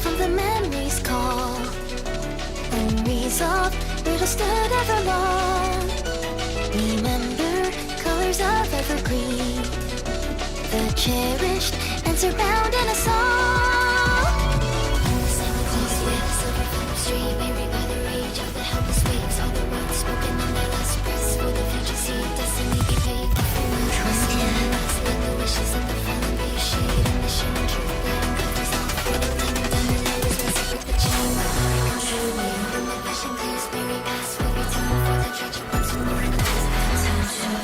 from the memories call. Unresolved, riddle stood everlong. Remember colors of evergreen, the cherished and surrounding us all. Silent close with a silver fountain stream, weary by the rage of the helpless waves. All the words spoken on their last breaths, for the future seed, destiny be paid. Trust in us, let the wishes of the fallen be a shade in the shimmering truth, letting colors off for the lemon. Down the low is messy with the chain. Come true, when the vision clears, weary past will return for the treasure ones who mourn past.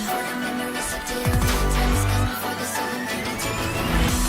For the memories of dear, time has come for the soul and beauty to be born.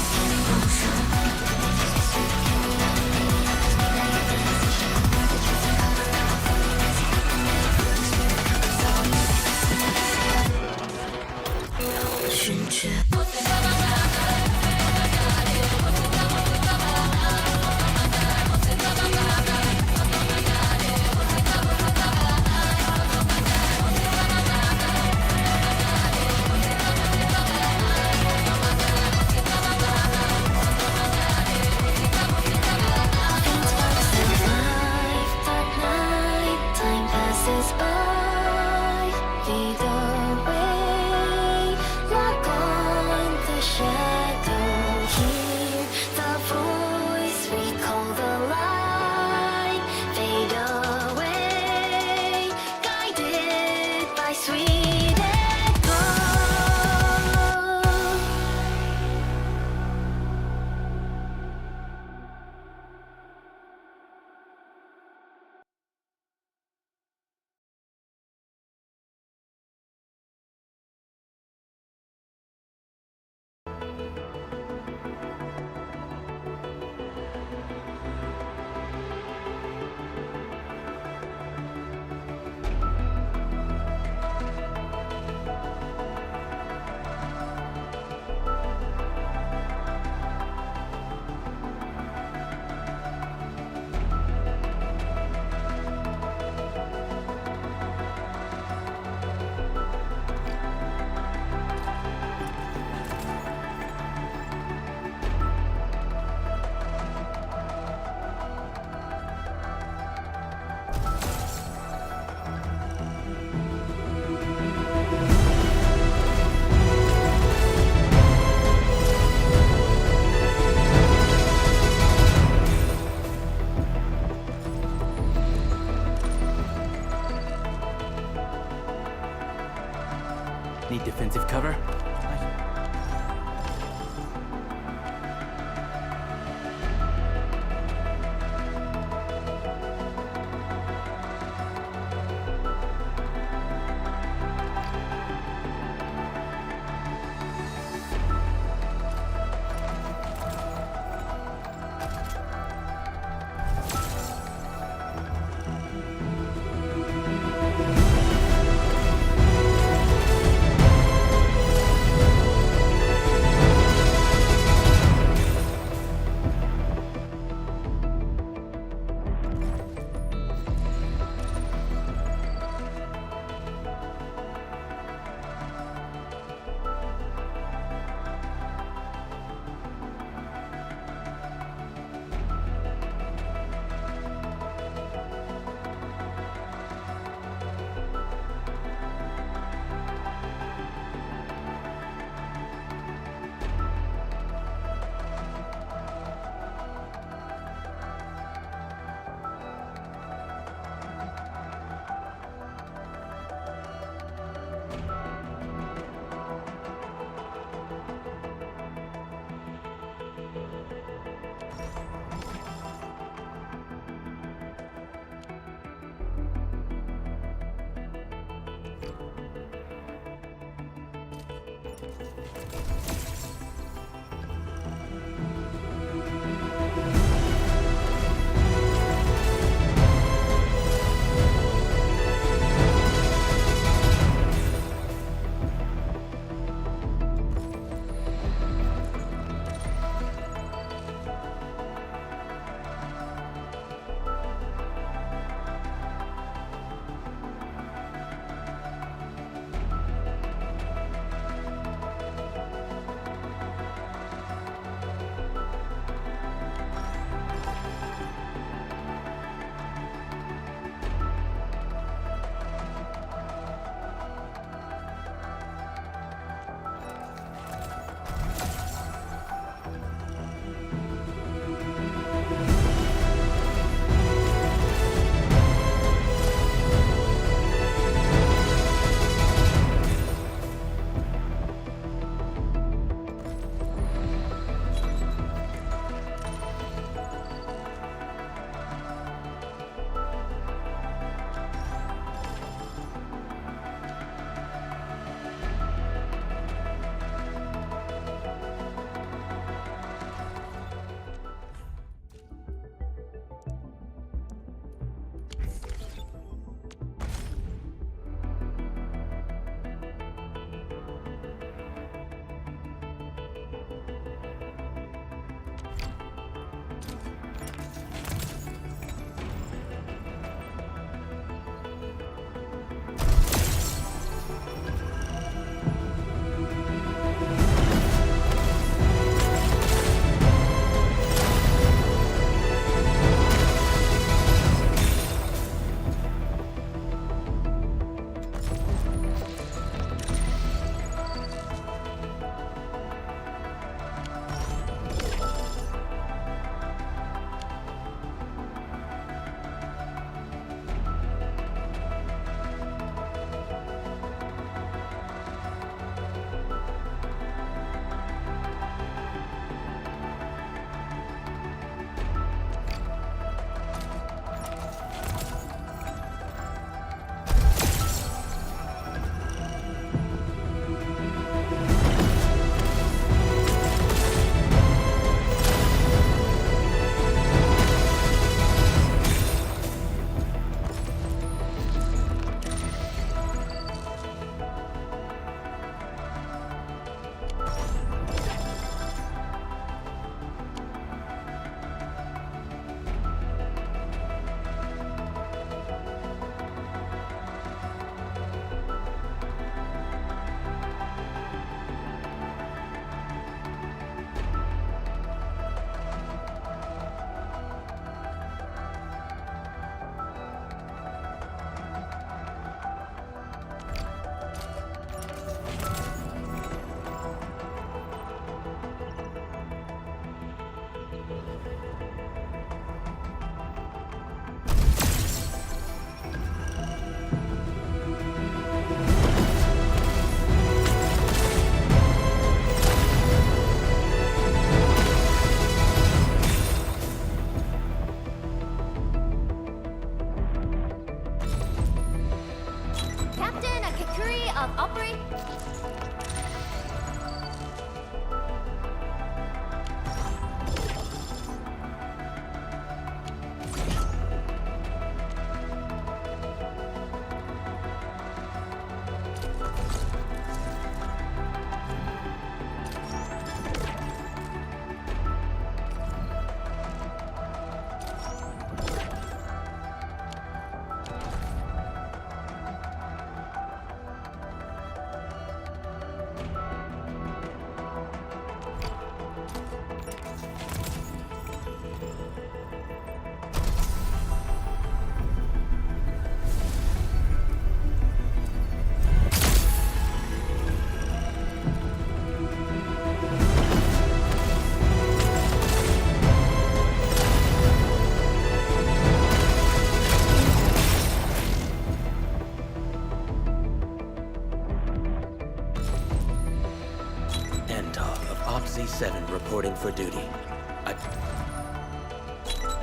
for duty.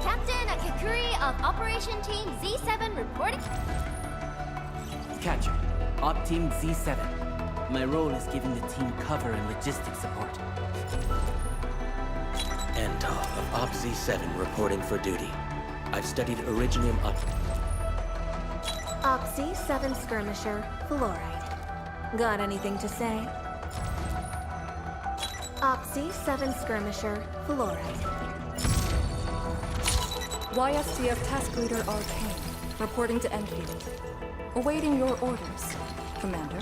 Captain Akakuri of Operation Team Z7 reporting. Catcher, Op Team Z7. My role is giving the team cover and logistics support. Antal of Op Z7 reporting for duty. I've studied Originium Up. Op Z7 Skirmisher, Fluoride. Got anything to say? Op Z7 Skirmisher, Fluoride. YSTF Task Leader Arcane, reporting to Endfield. Awaiting your orders, Commander.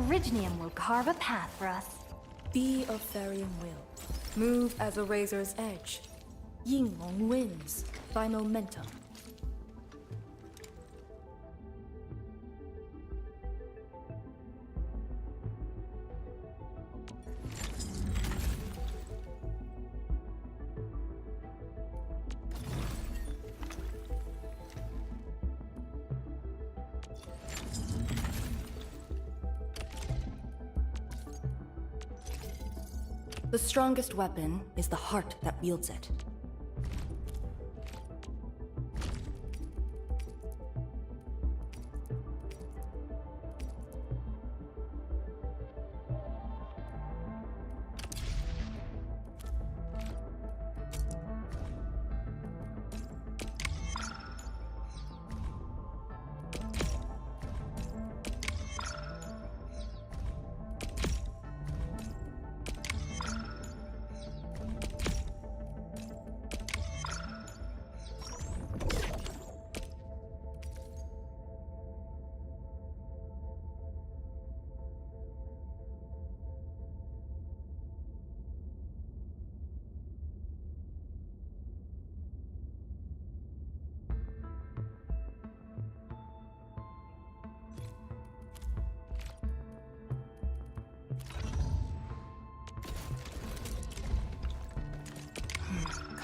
Originium will carve a path for us. Be of Therian will. Move as a razor's edge. Yinglong wins by momentum. The strongest weapon is the heart that wields it.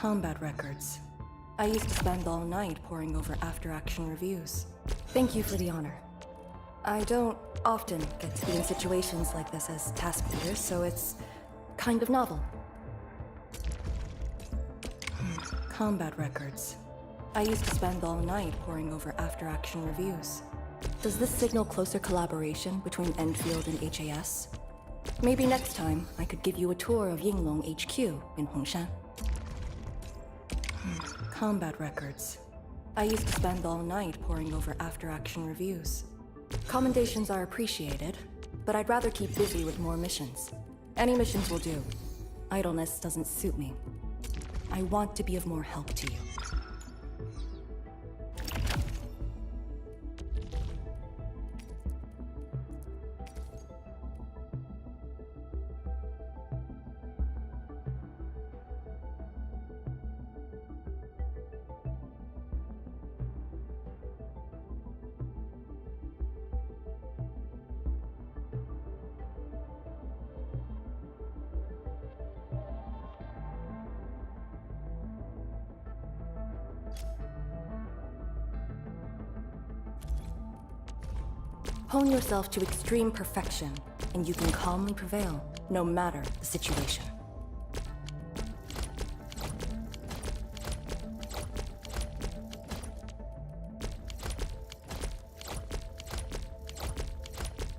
Combat records. I used to spend all night poring over after-action reviews. Thank you for the honor. I don't often get to be in situations like this as task leader, so it's kind of novel. Combat records. I used to spend all night poring over after-action reviews. Does this signal closer collaboration between Endfield and HAS? Maybe next time I could give you a tour of Yinglong HQ in Hongshan. Combat records. I used to spend all night poring over after-action reviews. Commendations are appreciated, but I'd rather keep busy with more missions. Any missions will do. Idleness doesn't suit me. I want to be of more help to you. Hone yourself to extreme perfection, and you can calmly prevail, no matter the situation.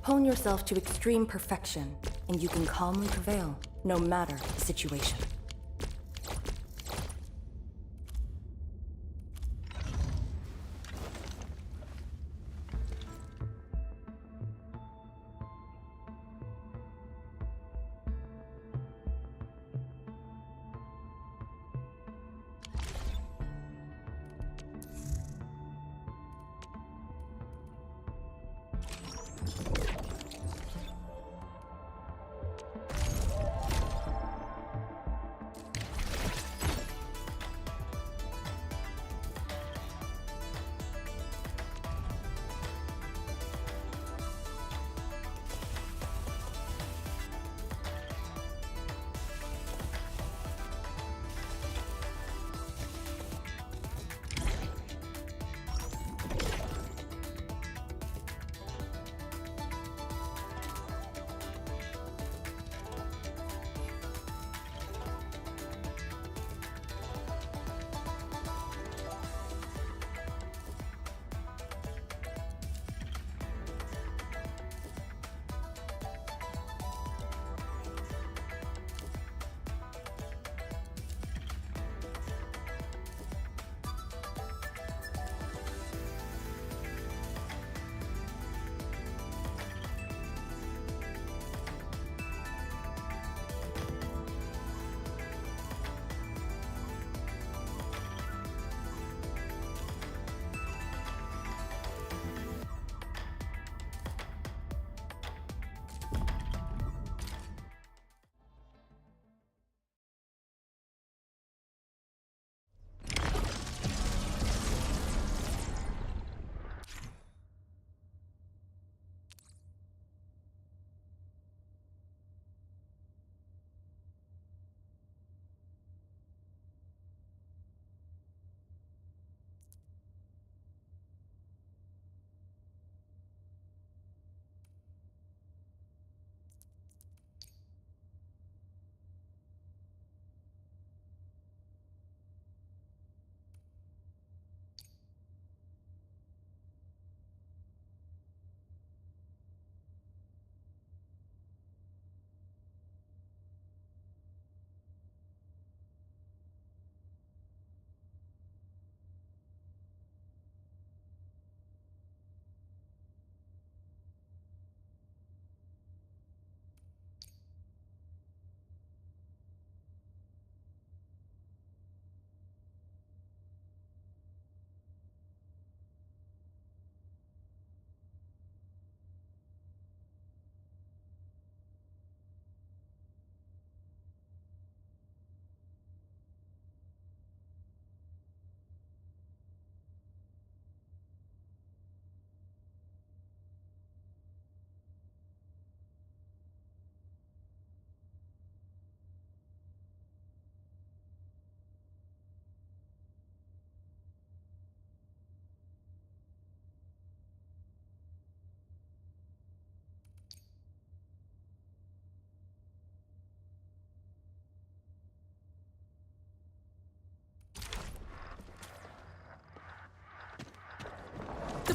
Hone yourself to extreme perfection, and you can calmly prevail, no matter the situation.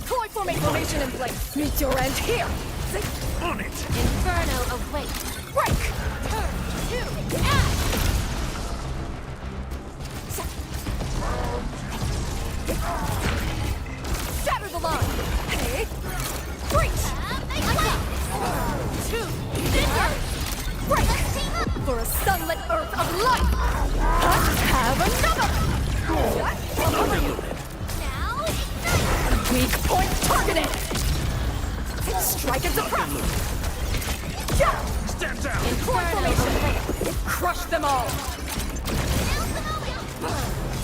Deploy formation in place. Meet your end here. On it! Inferno awaits. Break! Turn to ash. Shatter the line. Hey. Breach. Two. Scissors. Break. For a sunlit earth of light. Have another. Now. Weak point targeted. Strike and suppress. Stand down! Deploy formation. Crush them all.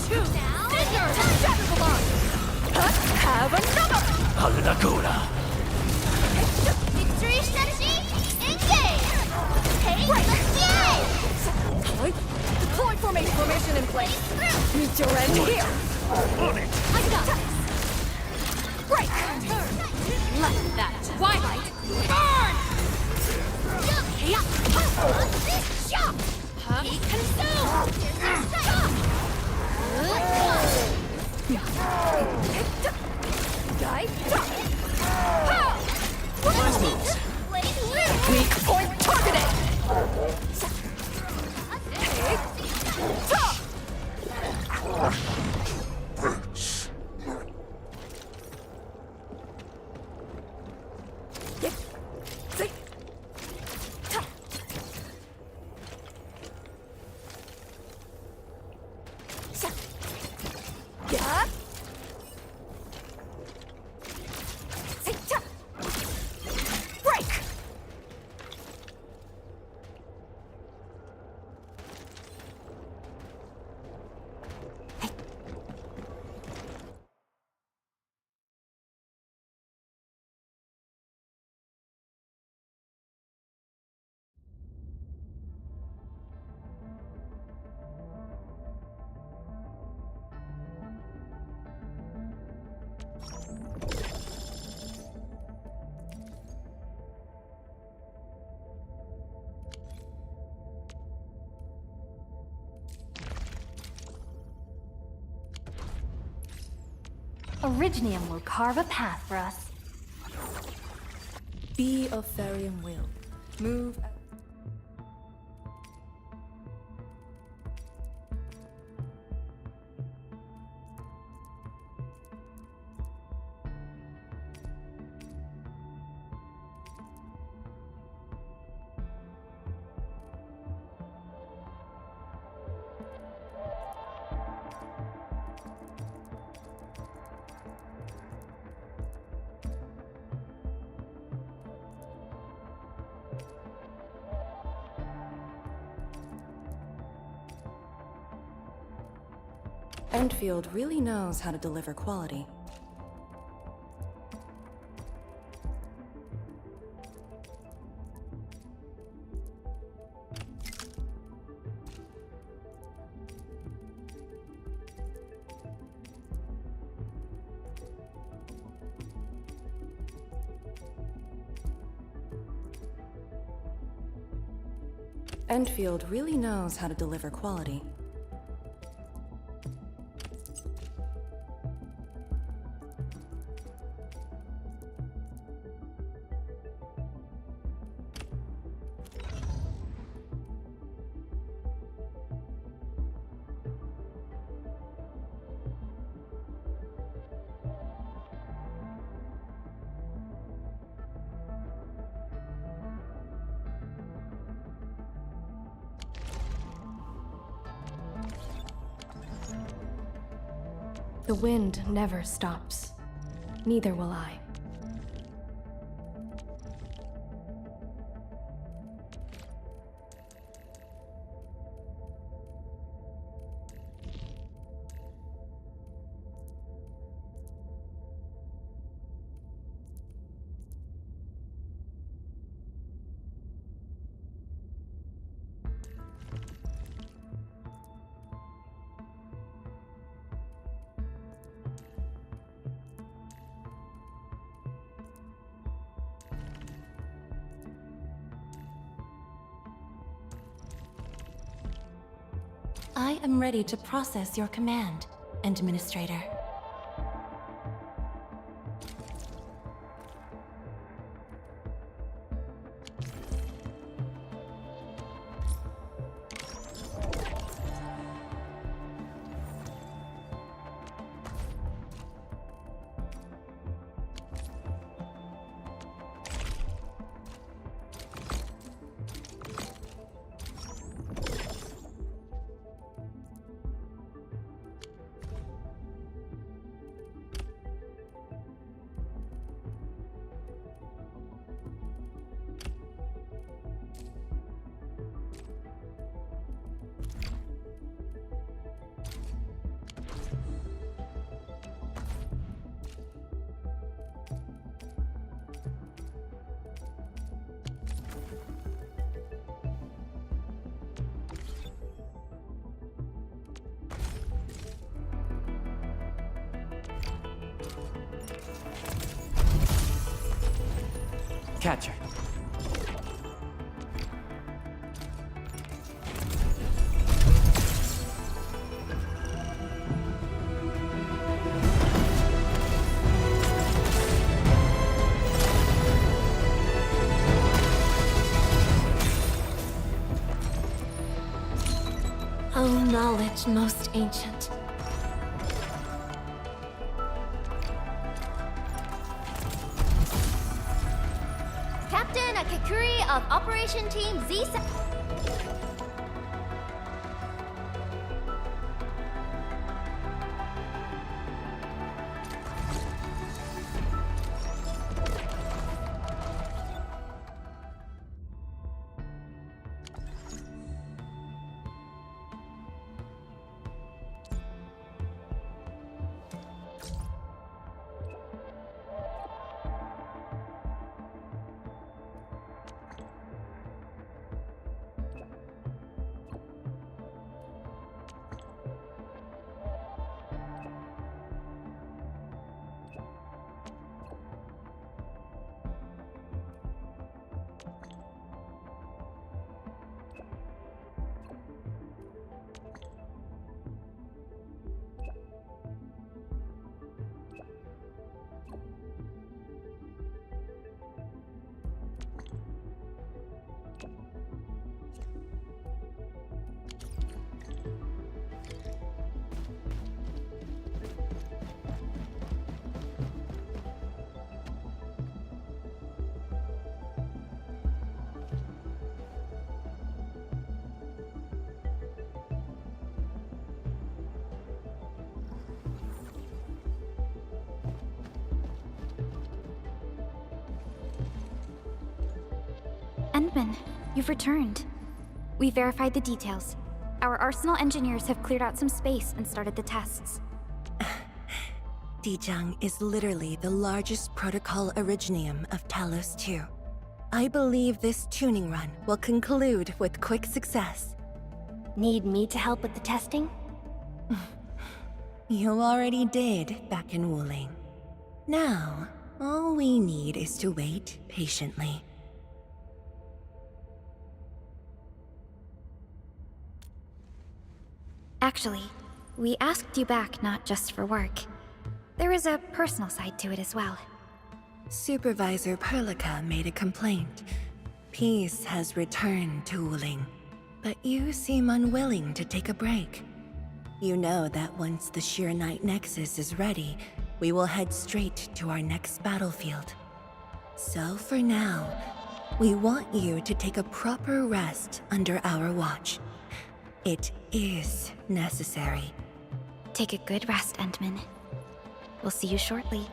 Two. Scissors. Shatter the line. Have another. Halakura. Victory strategy. Engage. Hey. Yay. Deploy formation in place. Meet your end here. On it! I got this. Break. Let that twilight burn! He consumed! Guy. Nice moves. Weak point targeted. Break! Originium will carve a path for us. Be of Farian will. Move. Endfield really knows how to deliver quality. Endfield really knows how to deliver quality. The wind never stops. Neither will I. I am ready to process your command, Administrator. Catch her. O knowledge most ancient. Captain Akakuri of Operation Team Z7. Endman, you've returned. We verified the details. Our Arsenal engineers have cleared out some space and started the tests. Dijang is literally the largest protocol originium of Talos 2. I believe this tuning run will conclude with quick success. Need me to help with the testing? You already did back in Wuling. Now, all we need is to wait patiently. Actually, we asked you back not just for work. There is a personal side to it as well. Supervisor Perlica made a complaint. Peace has returned to Wuling, but you seem unwilling to take a break. You know that once the Sheer Night Nexus is ready, we will head straight to our next battlefield. So for now, we want you to take a proper rest under our watch. It is necessary. Take a good rest, Endman. We'll see you shortly.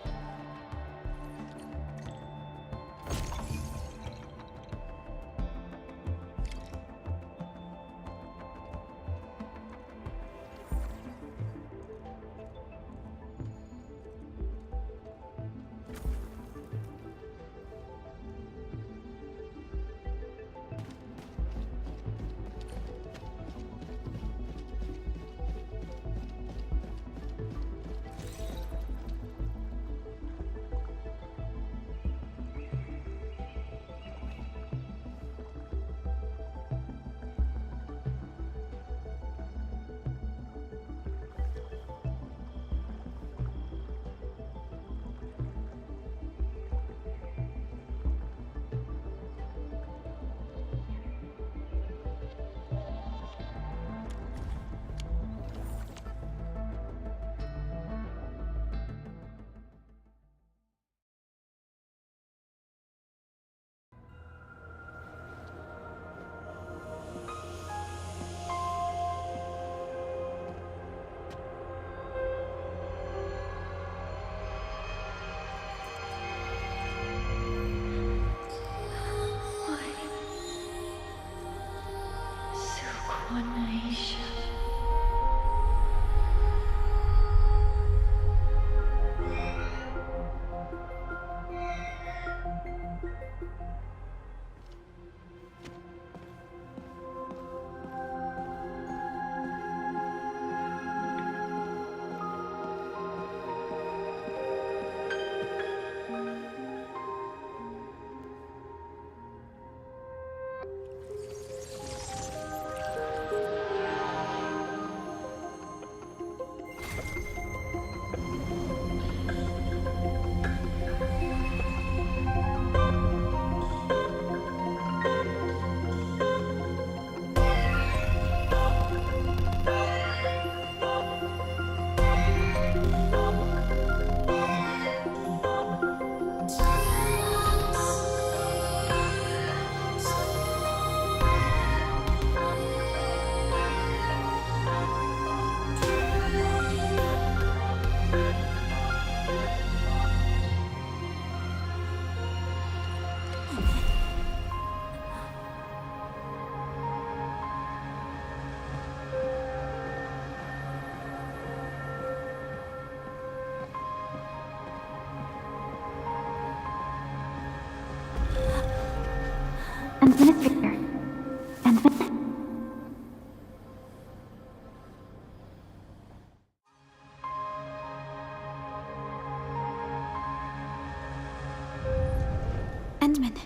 Endman,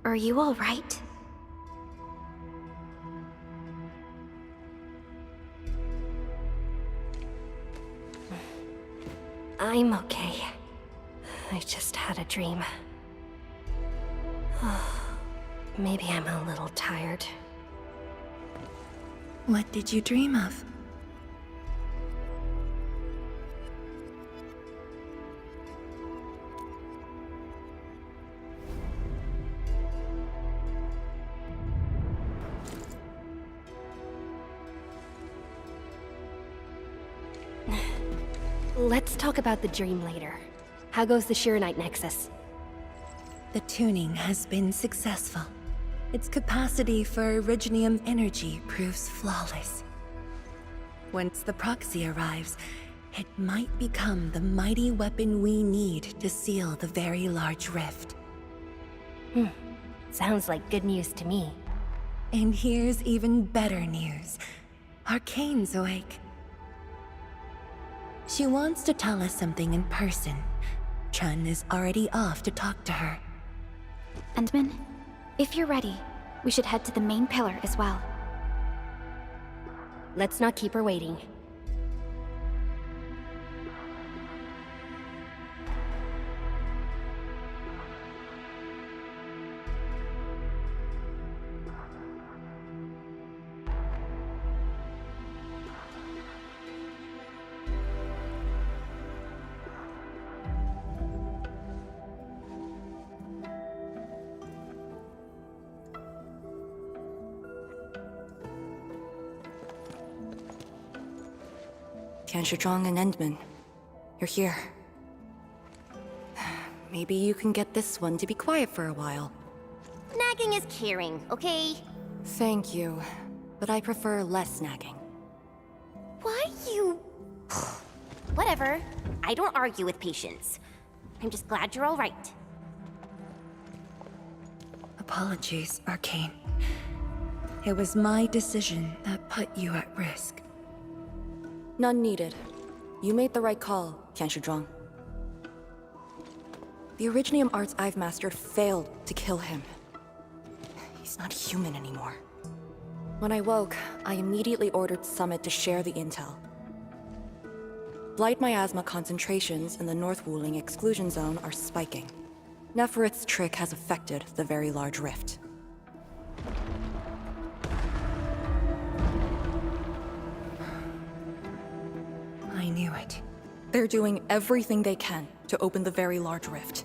are you all right? I'm okay. I just had a dream. Maybe I'm a little tired. What did you dream of? Let's talk about the dream later. How goes the Shirenite Nexus? The tuning has been successful. Its capacity for originium energy proves flawless. Once the proxy arrives, it might become the mighty weapon we need to seal the very large rift. Sounds like good news to me. And here's even better news. Arcane's awake. She wants to tell us something in person. Chun is already off to talk to her. Endman, if you're ready, we should head to the main pillar as well. Let's not keep her waiting. Tianshizhuang and Endman, you're here. Maybe you can get this one to be quiet for a while. Nagging is caring, okay? Thank you, but I prefer less nagging. Why you... Whatever. I don't argue with patience. I'm just glad you're all right. Apologies, Arcane. It was my decision that put you at risk. None needed. You made the right call, Tianshizhuang. The Originium arts I've mastered failed to kill him. He's not human anymore. When I woke, I immediately ordered Summit to share the intel. Blight miasma concentrations in the North Wuling exclusion zone are spiking. Neferith's trick has affected the Very Large Rift. I knew it. They're doing everything they can to open the Very Large Rift.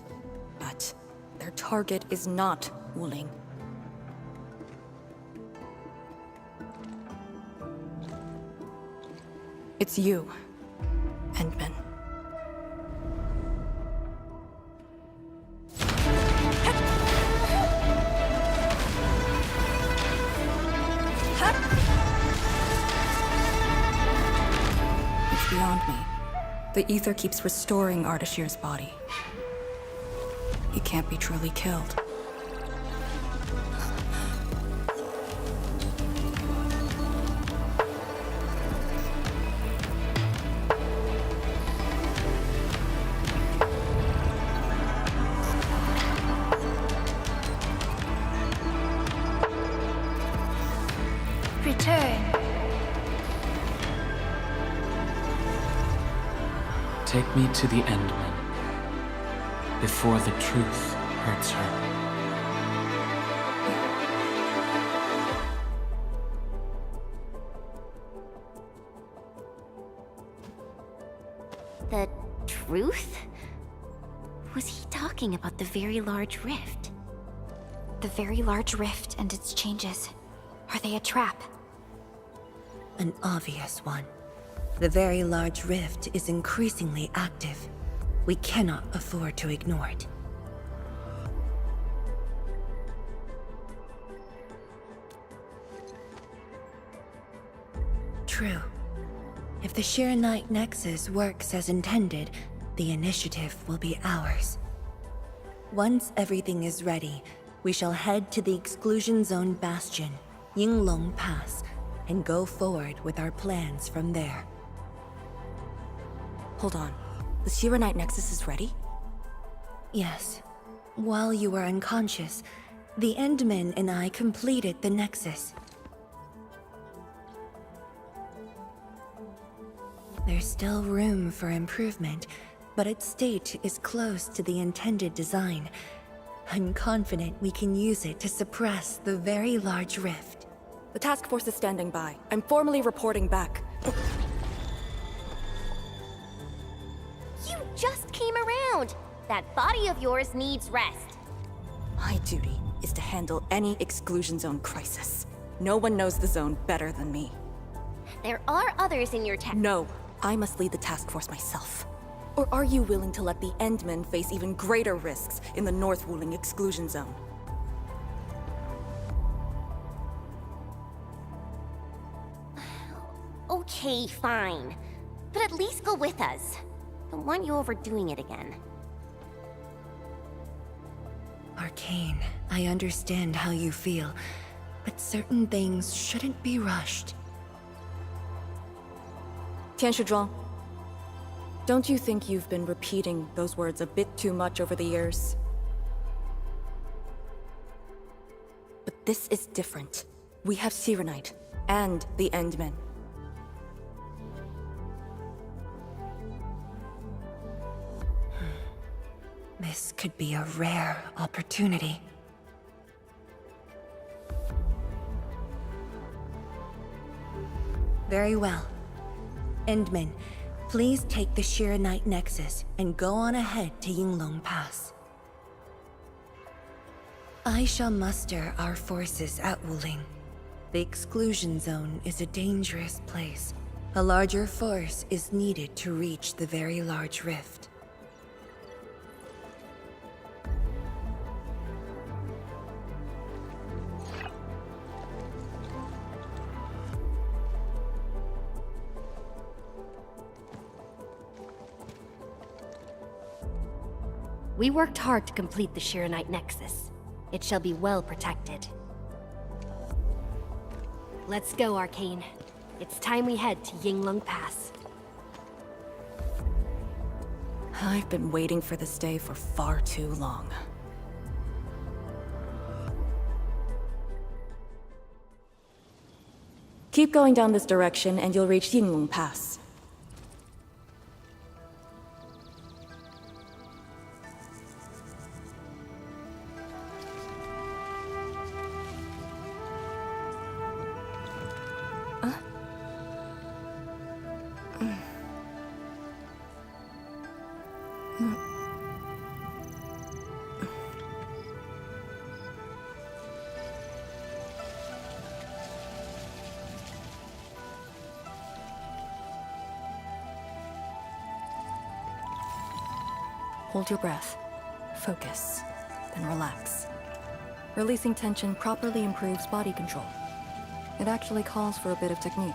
But their target is not Wuling. It's you, Endman. It's beyond me. The ether keeps restoring Ardashir's body. He can't be truly killed. Return. Take me to the Endman, before the truth hurts her. The truth? Was he talking about the Very Large Rift? The Very Large Rift and its changes. Are they a trap? An obvious one. The Very Large Rift is increasingly active. We cannot afford to ignore it. True. If the Shirenite Nexus works as intended, the initiative will be ours. Once everything is ready, we shall head to the Exclusion Zone Bastion. Yinglong Pass, and go forward with our plans from there. Hold on. The Shiranite Nexus is ready? Yes. While you were unconscious, the Endmen and I completed the Nexus. There's still room for improvement, but its state is close to the intended design. I'm confident we can use it to suppress the very large rift. The task force is standing by. I'm formally reporting back. You just came around! That body of yours needs rest. My duty is to handle any exclusion zone crisis. No one knows the zone better than me. There are others in your No, I must lead the task force myself. Or are you willing to let the Endmen face even greater risks in the North Wuling exclusion zone? Okay, fine. But at least go with us. Don't want you overdoing it again. Arcane, I understand how you feel, but certain things shouldn't be rushed. Tianshizhuang, don't you think you've been repeating those words a bit too much over the years? But this is different. We have Shiranite and the Endmen. This could be a rare opportunity. Very well. Endmen, please take the Shiranite Nexus and go on ahead to Yinglong Pass. I shall muster our forces at Wuling. The exclusion zone is a dangerous place. A larger force is needed to reach the very large rift. We worked hard to complete the Shiranite Nexus. It shall be well protected. Let's go, Arcane. It's time we head to Yinglong Pass. I've been waiting for this day for far too long. Keep going down this direction and you'll reach Yinglong Pass. Hold your breath. Focus. Then relax. Releasing tension properly improves body control. It actually calls for a bit of technique.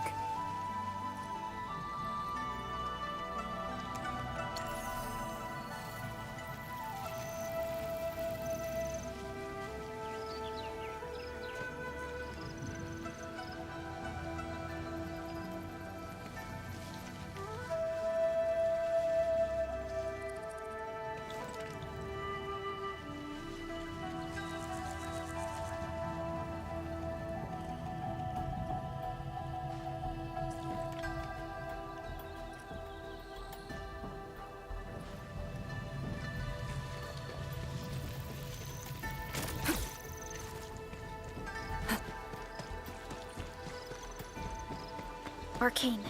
Arcane,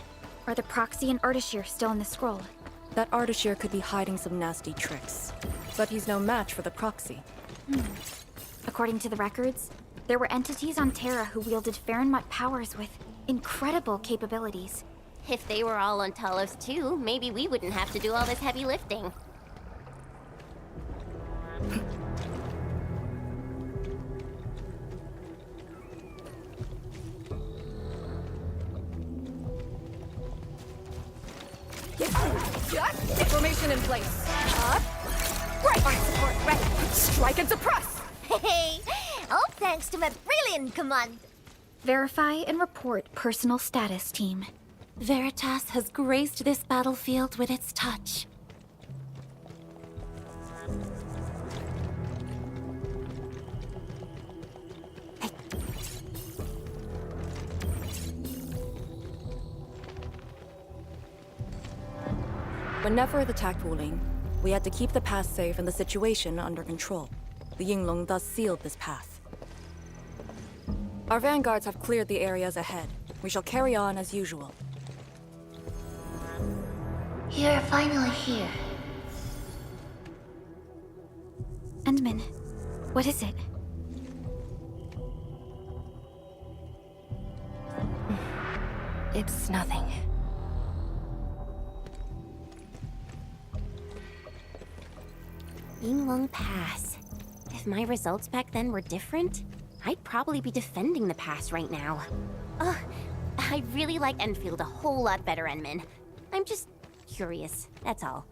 are the Proxy and Ardashir still in the scroll? That Ardashir could be hiding some nasty tricks. But he's no match for the Proxy. According to the records, there were entities on Terra who wielded Farenmut powers with incredible capabilities. If they were all on Talos too, maybe we wouldn't have to do all this heavy lifting. Formation in place. Up. Right. Arm support ready. Strike and suppress. Hey, all thanks to my brilliant command. Verify and report personal status, team. Veritas has graced this battlefield with its touch. When Neferth attacked Wuling, we had to keep the pass safe and the situation under control. The Yinglong thus sealed this path. Our vanguards have cleared the areas ahead. We shall carry on as usual. You're finally here. Endman, what is it? It's nothing. Yinglong Pass. If my results back then were different, I'd probably be defending the pass right now. Ugh, I really like Endfield a whole lot better, Enman. I'm just curious, that's all.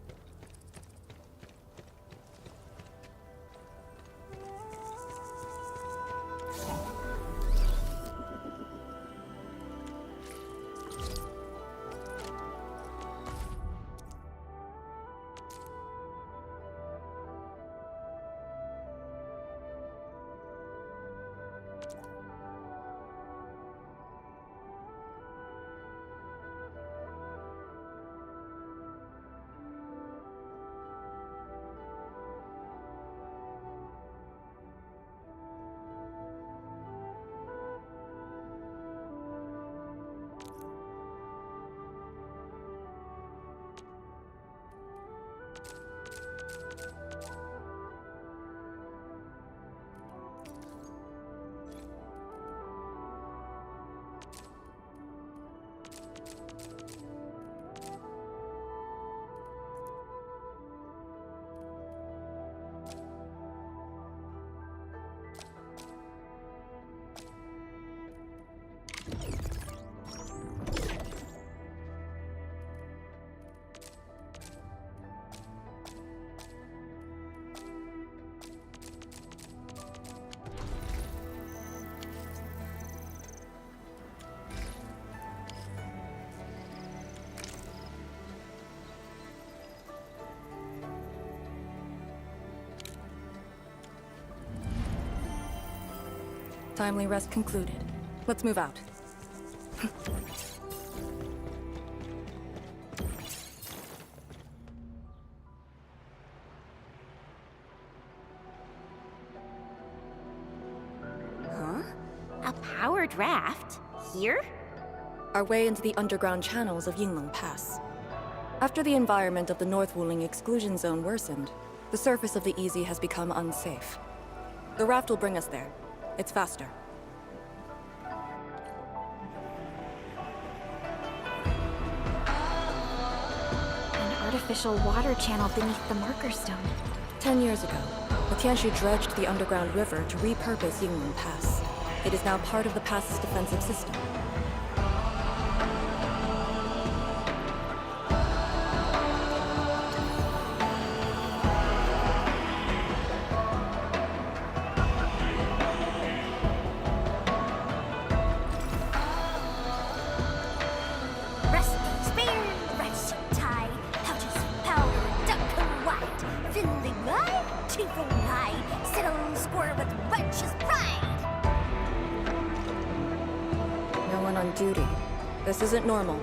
Timely rest concluded. Let's move out. Huh? A powered raft? Here? Our way into the underground channels of Yinglong Pass. After the environment of the North Wuling exclusion zone worsened, the surface of the Easy has become unsafe. The raft will bring us there. It's faster. An artificial water channel beneath the marker stone. 10 years ago, the Tianxi dredged the underground river to repurpose Yinglong Pass. It is now part of the pass's defensive system. No one on duty. This isn't normal.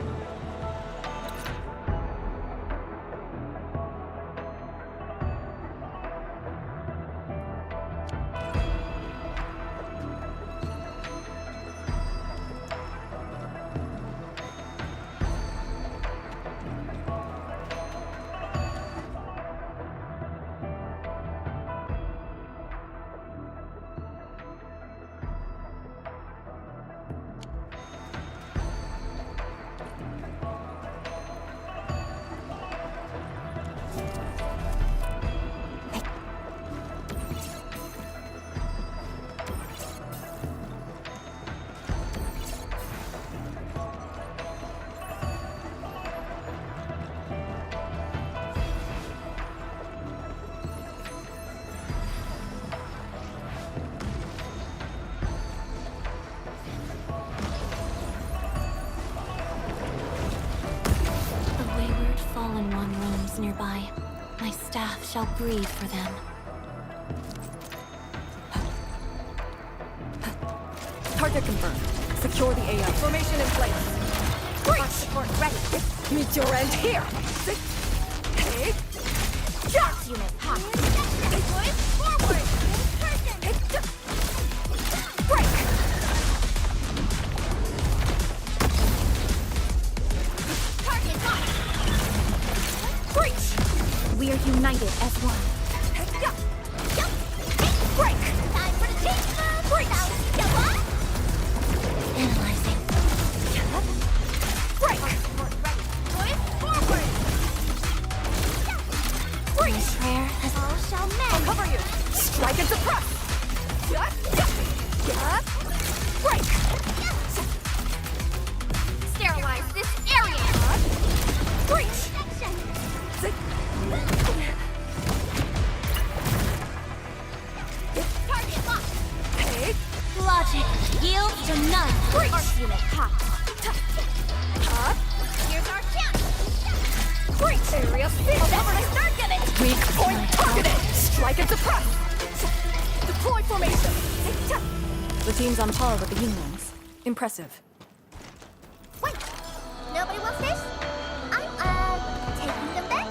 Arcnights nearby. My staff shall breathe for them. Target confirmed. Secure the AI. Formation in place. Breach! Support ready. Meet your end here! Hey! Shots unit hot. Forward! Break! Target locked. Breach! We are united as one. Break! Time for the change move. Breach! Analyzing. Break! Forward. Breach! Prayer has All shall I'll mend. cover you! Strike and suppress! Break! Sterilize this area. Breach! Target locked. Hey! logic. Yields to none. Arc unit hot. Up! Here's our chance. Breach! Area C! Target it. Weak point targeted! Strike and suppress! Deploy formation! The team's on par with the Unions. Impressive. Wait. Nobody wants this? I'm taking them back.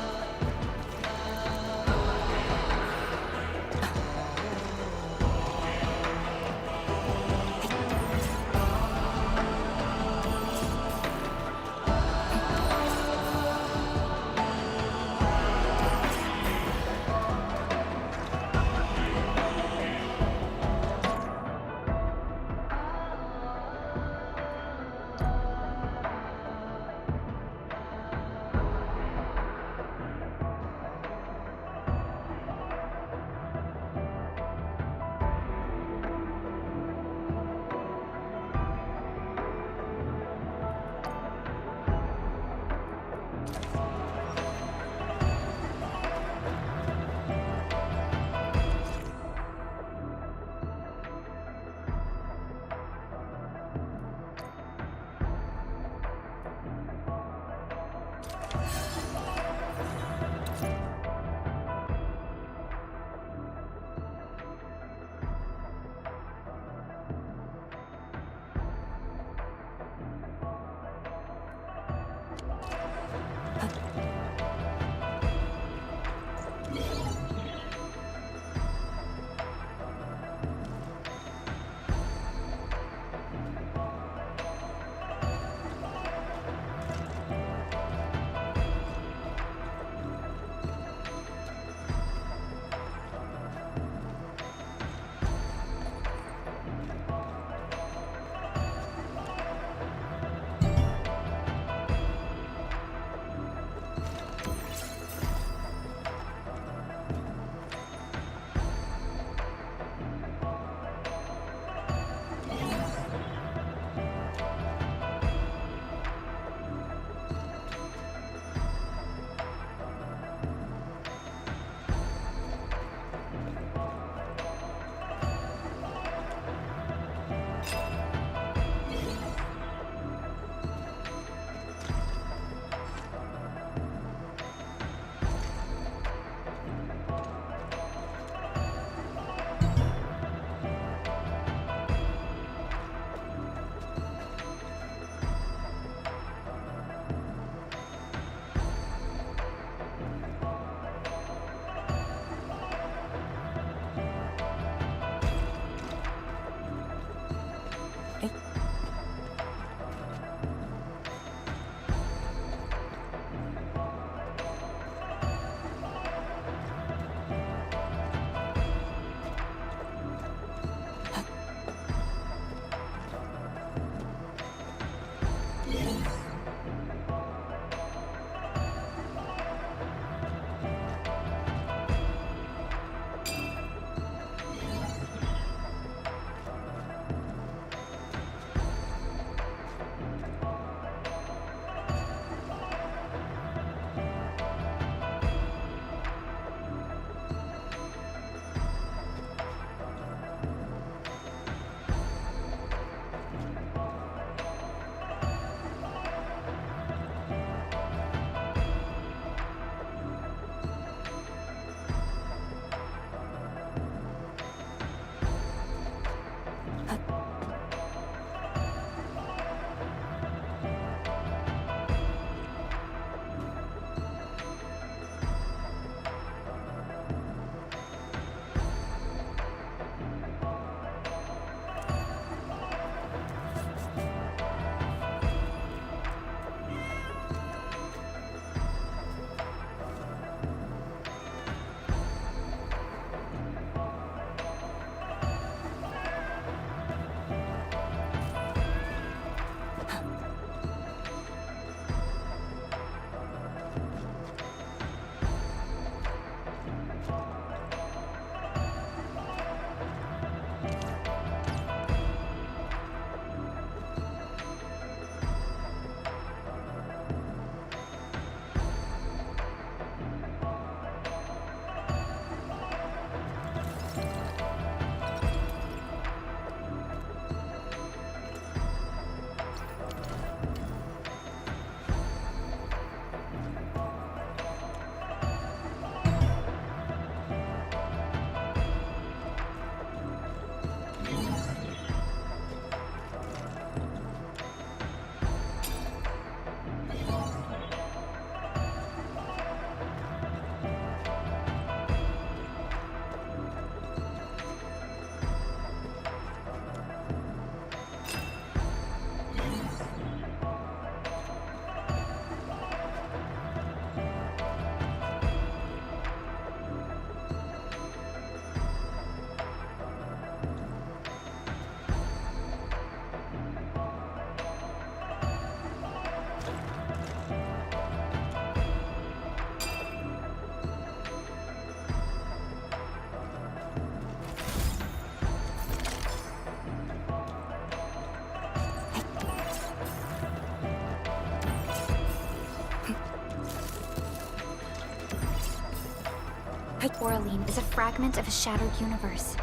Oraline is a fragment of a shattered universe.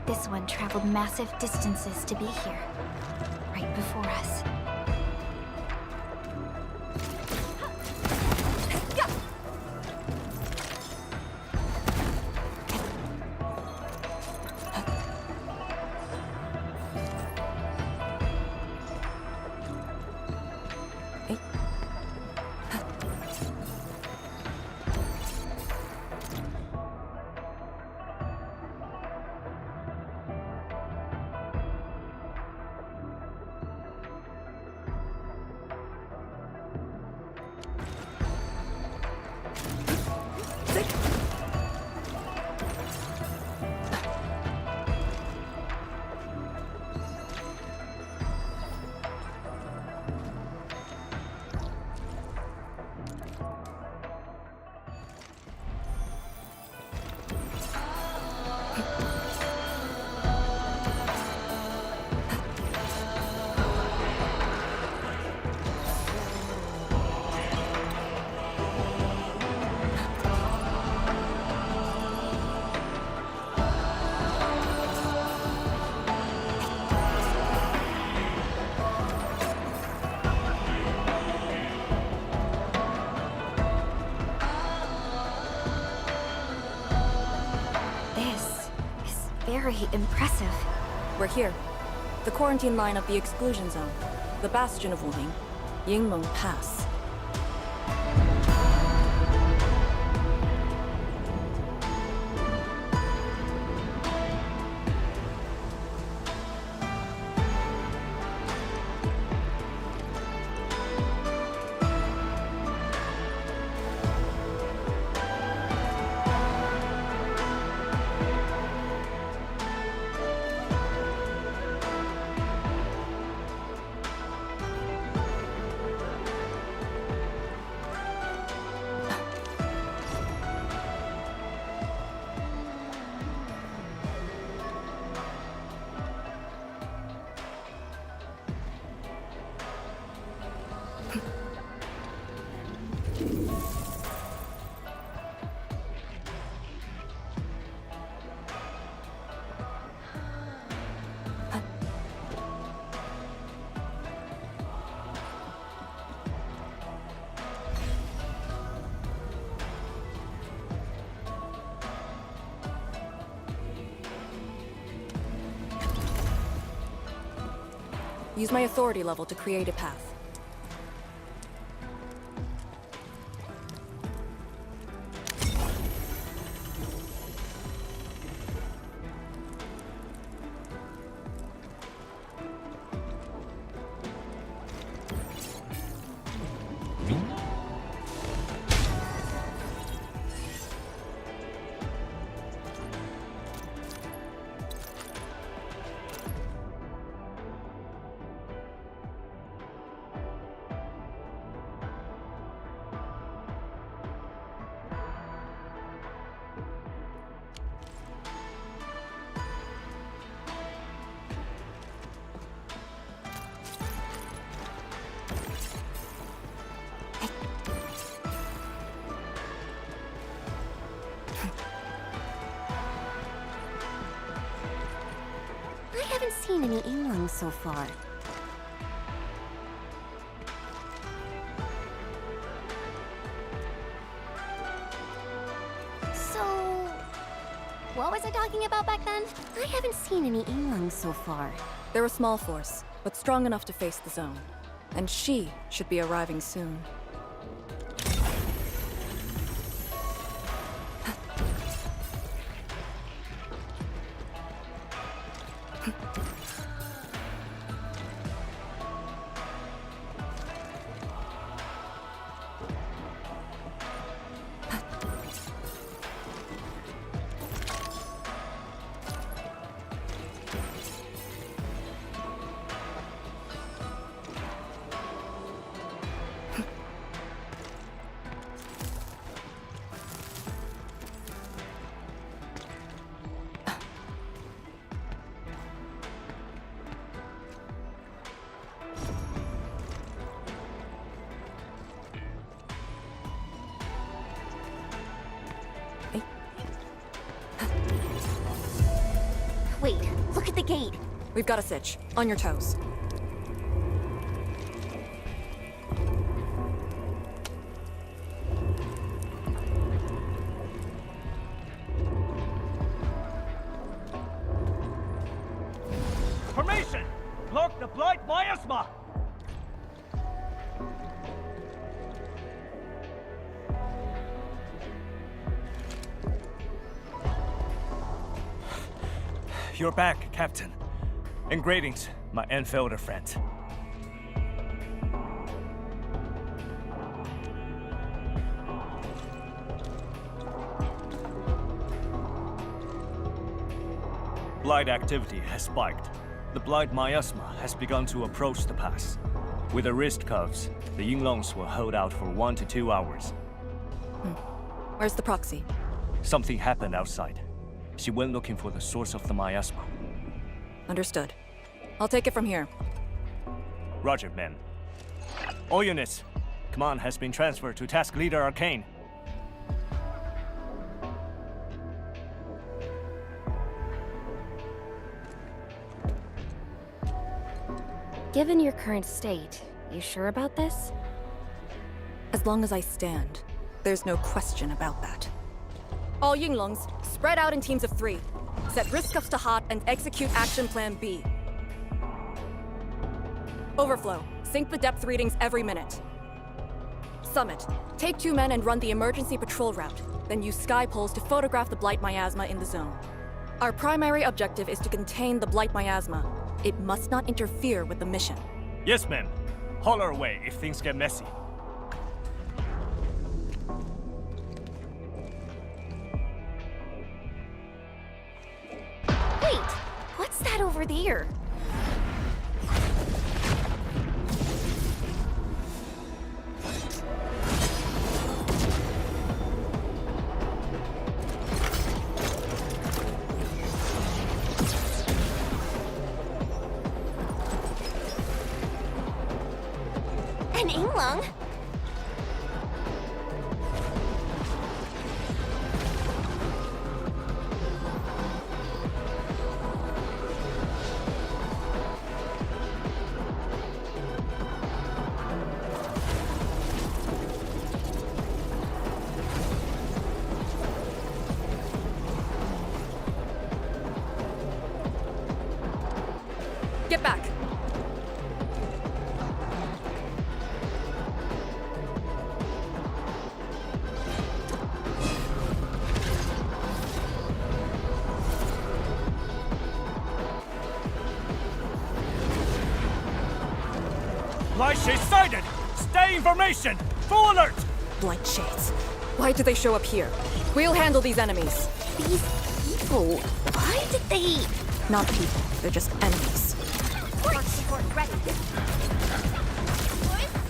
This one traveled massive distances to be here, right before us. Very impressive. We're here. The quarantine line of the exclusion zone. The bastion of Wuling. Yinglong Pass. Use my authority level to create a path. I haven't seen any Yinglings so far. So... what was I talking about back then? I haven't seen any Yinglings so far. They're a small force, but strong enough to face the zone. And she should be arriving soon. We've got a sitch. On your toes. Formation! Block the Blight Miasma! You're back, Captain. And greetings, my Endfielder friend. Blight activity has spiked. The Blight Miasma has begun to approach the pass. With the wrist cuffs, the Yinglongs will hold out for 1 to 2 hours. Where's the proxy? Something happened outside. She went looking for the source of the miasma. Understood. I'll take it from here. Roger, ma'am. All units, command has been transferred to Task Leader Arcane. Given your current state, you sure about this? As long as I stand, there's no question about that. All Yinglongs, spread out in teams of 3. Set wrist cuffs to hot and execute Action Plan B. Overflow, sync the depth readings every minute. Summit, take 2 men and run the emergency patrol route, then use sky poles to photograph the Blight Miasma in the zone. Our primary objective is to contain the Blight Miasma. It must not interfere with the mission. Yes, ma'am. Holler away if things get messy. Wait, what's that over there? An Yinglong? Get back! Blight Shades sighted! Stay in formation! Full alert! Blight Shades. Why did they show up here? We'll handle these enemies. These people, why did they... Not people, they're just enemies. Support ready.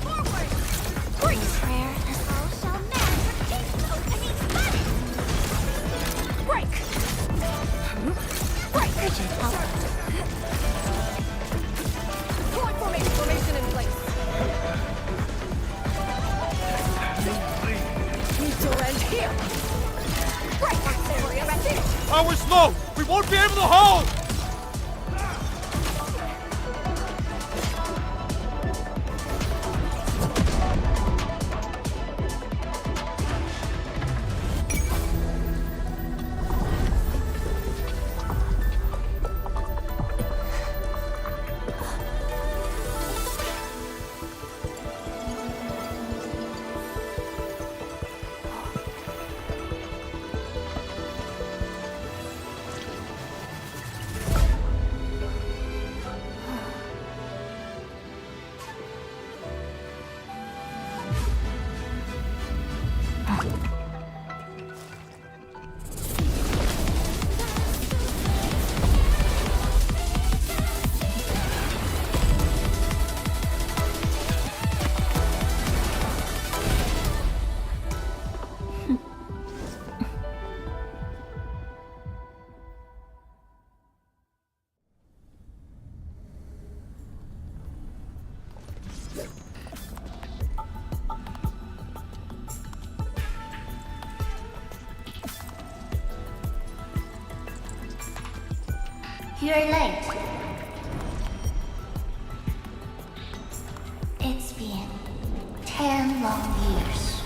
Forward! Prayer and all shall man opening spotted! Break! Break! Urgent help. Formation in place. Need to end here. Break! Oh, we're slow! We won't be able to hold! You're late. It's been 10 long years.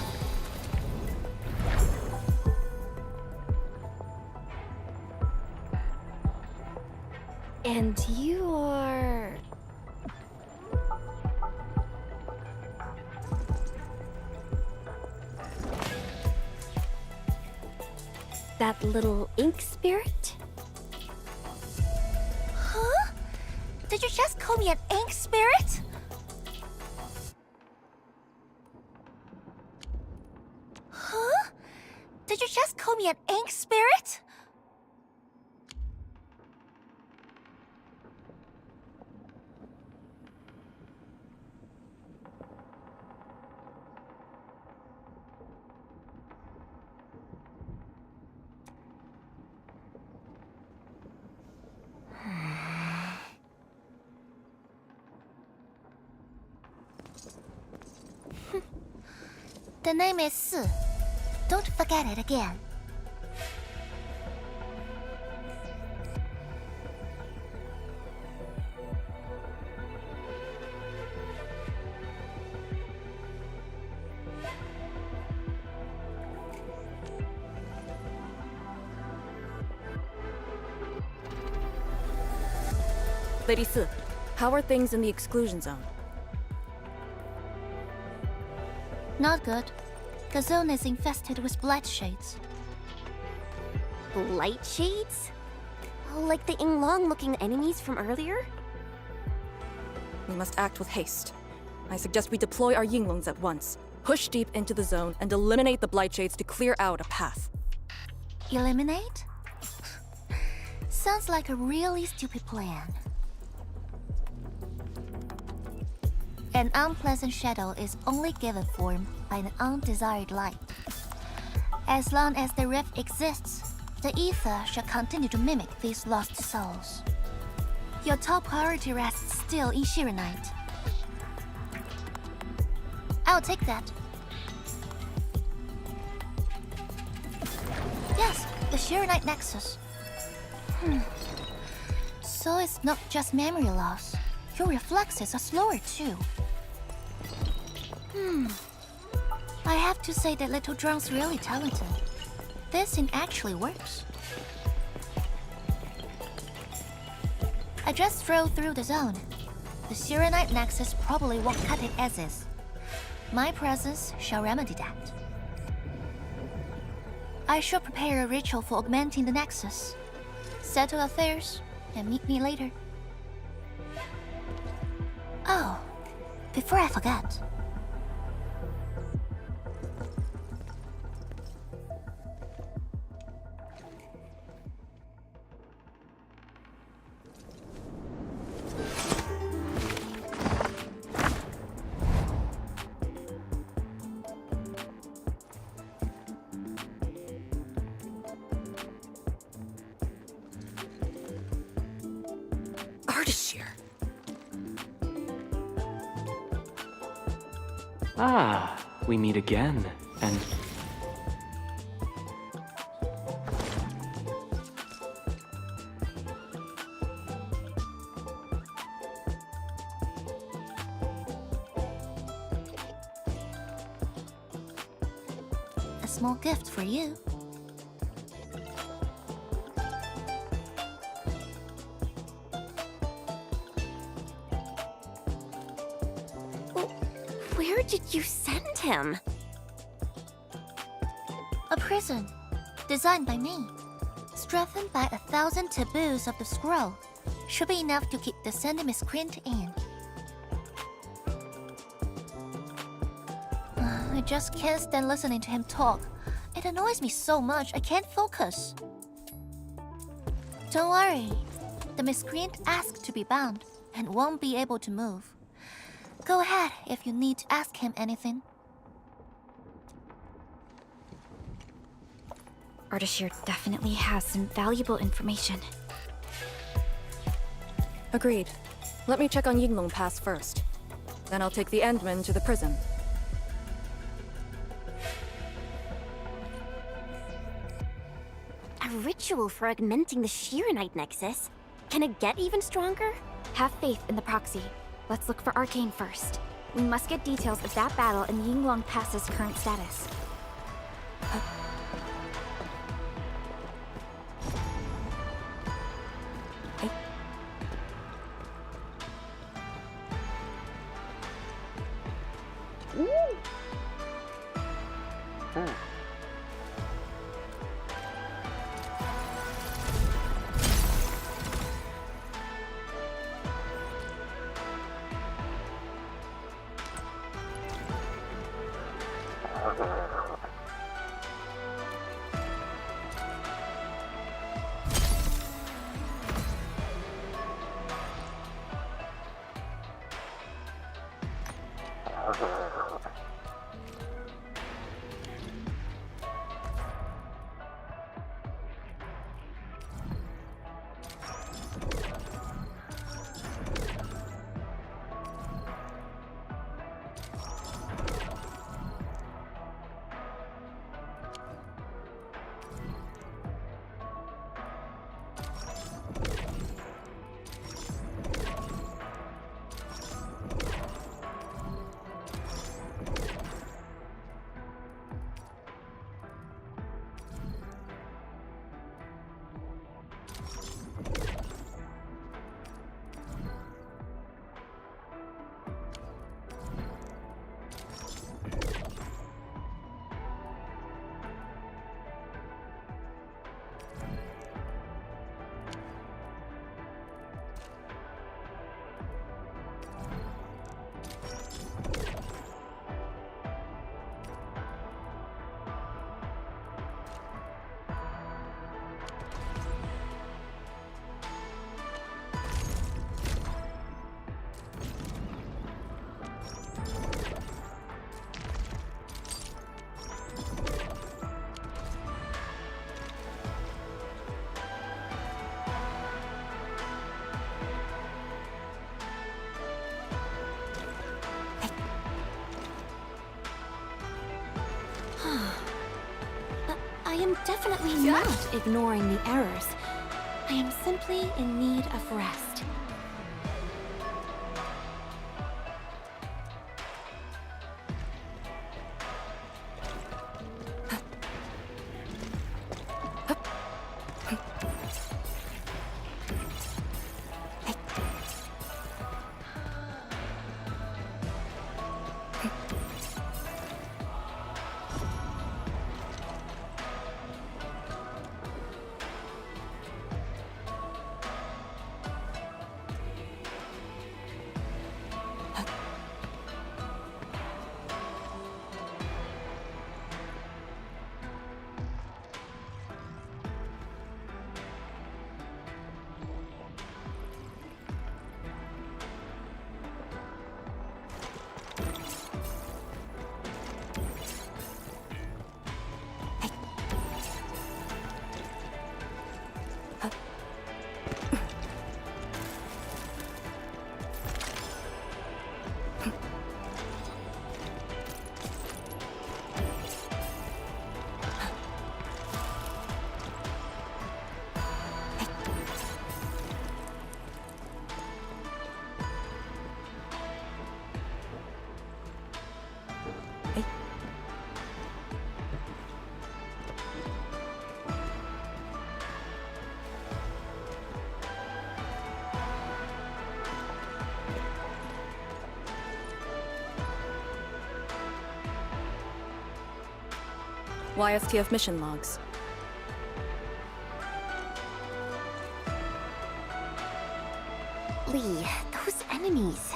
And you are... that little ink spirit? Huh? Did you just call me an ink spirit? Huh? Did you just call me an ink spirit? The name is Su. Don't forget it again. Lady Su, how are things in the exclusion zone? Not good. The zone is infested with blight shades. Blight shades? Like the Yinglong-looking enemies from earlier? We must act with haste. I suggest we deploy our Yinglongs at once, push deep into the zone, and eliminate the blight shades to clear out a path. Eliminate? Sounds like a really stupid plan. An unpleasant shadow is only given form by an undesired light. As long as the rift exists, the ether shall continue to mimic these lost souls. Your top priority rests still in Shirenite. I'll take that. Yes, the Shirenite Nexus. So it's not just memory loss. Your reflexes are slower too. I have to say that Little Drone's really talented. This thing actually works. I just drove through the zone. The Shirenite Nexus probably won't cut it as is. My presence shall remedy that. I shall prepare a ritual for augmenting the Nexus. Settle affairs, and meet me later. Oh, before I forget. Ah, we meet again, and... A small gift for you. Where did you send him? A prison, designed by me. Strengthened by 1,000 taboos of the scroll. Should be enough to keep the sending miscreant in. I just can't stand listening to him talk. It annoys me so much I can't focus. Don't worry. The miscreant asked to be bound and won't be able to move. Go ahead if you need to ask him anything. Ardashir definitely has some valuable information. Agreed. Let me check on Yinglong Pass first. Then I'll take the Endman to the prison. A ritual for augmenting the Shirenite Nexus? Can it get even stronger? Have faith in the proxy. Let's look for Arcane first. We must get details of that battle and Yinglong Pass's current status. I am definitely not ignoring the errors. I am simply in need of rest. YSTF mission logs. Lee, those enemies.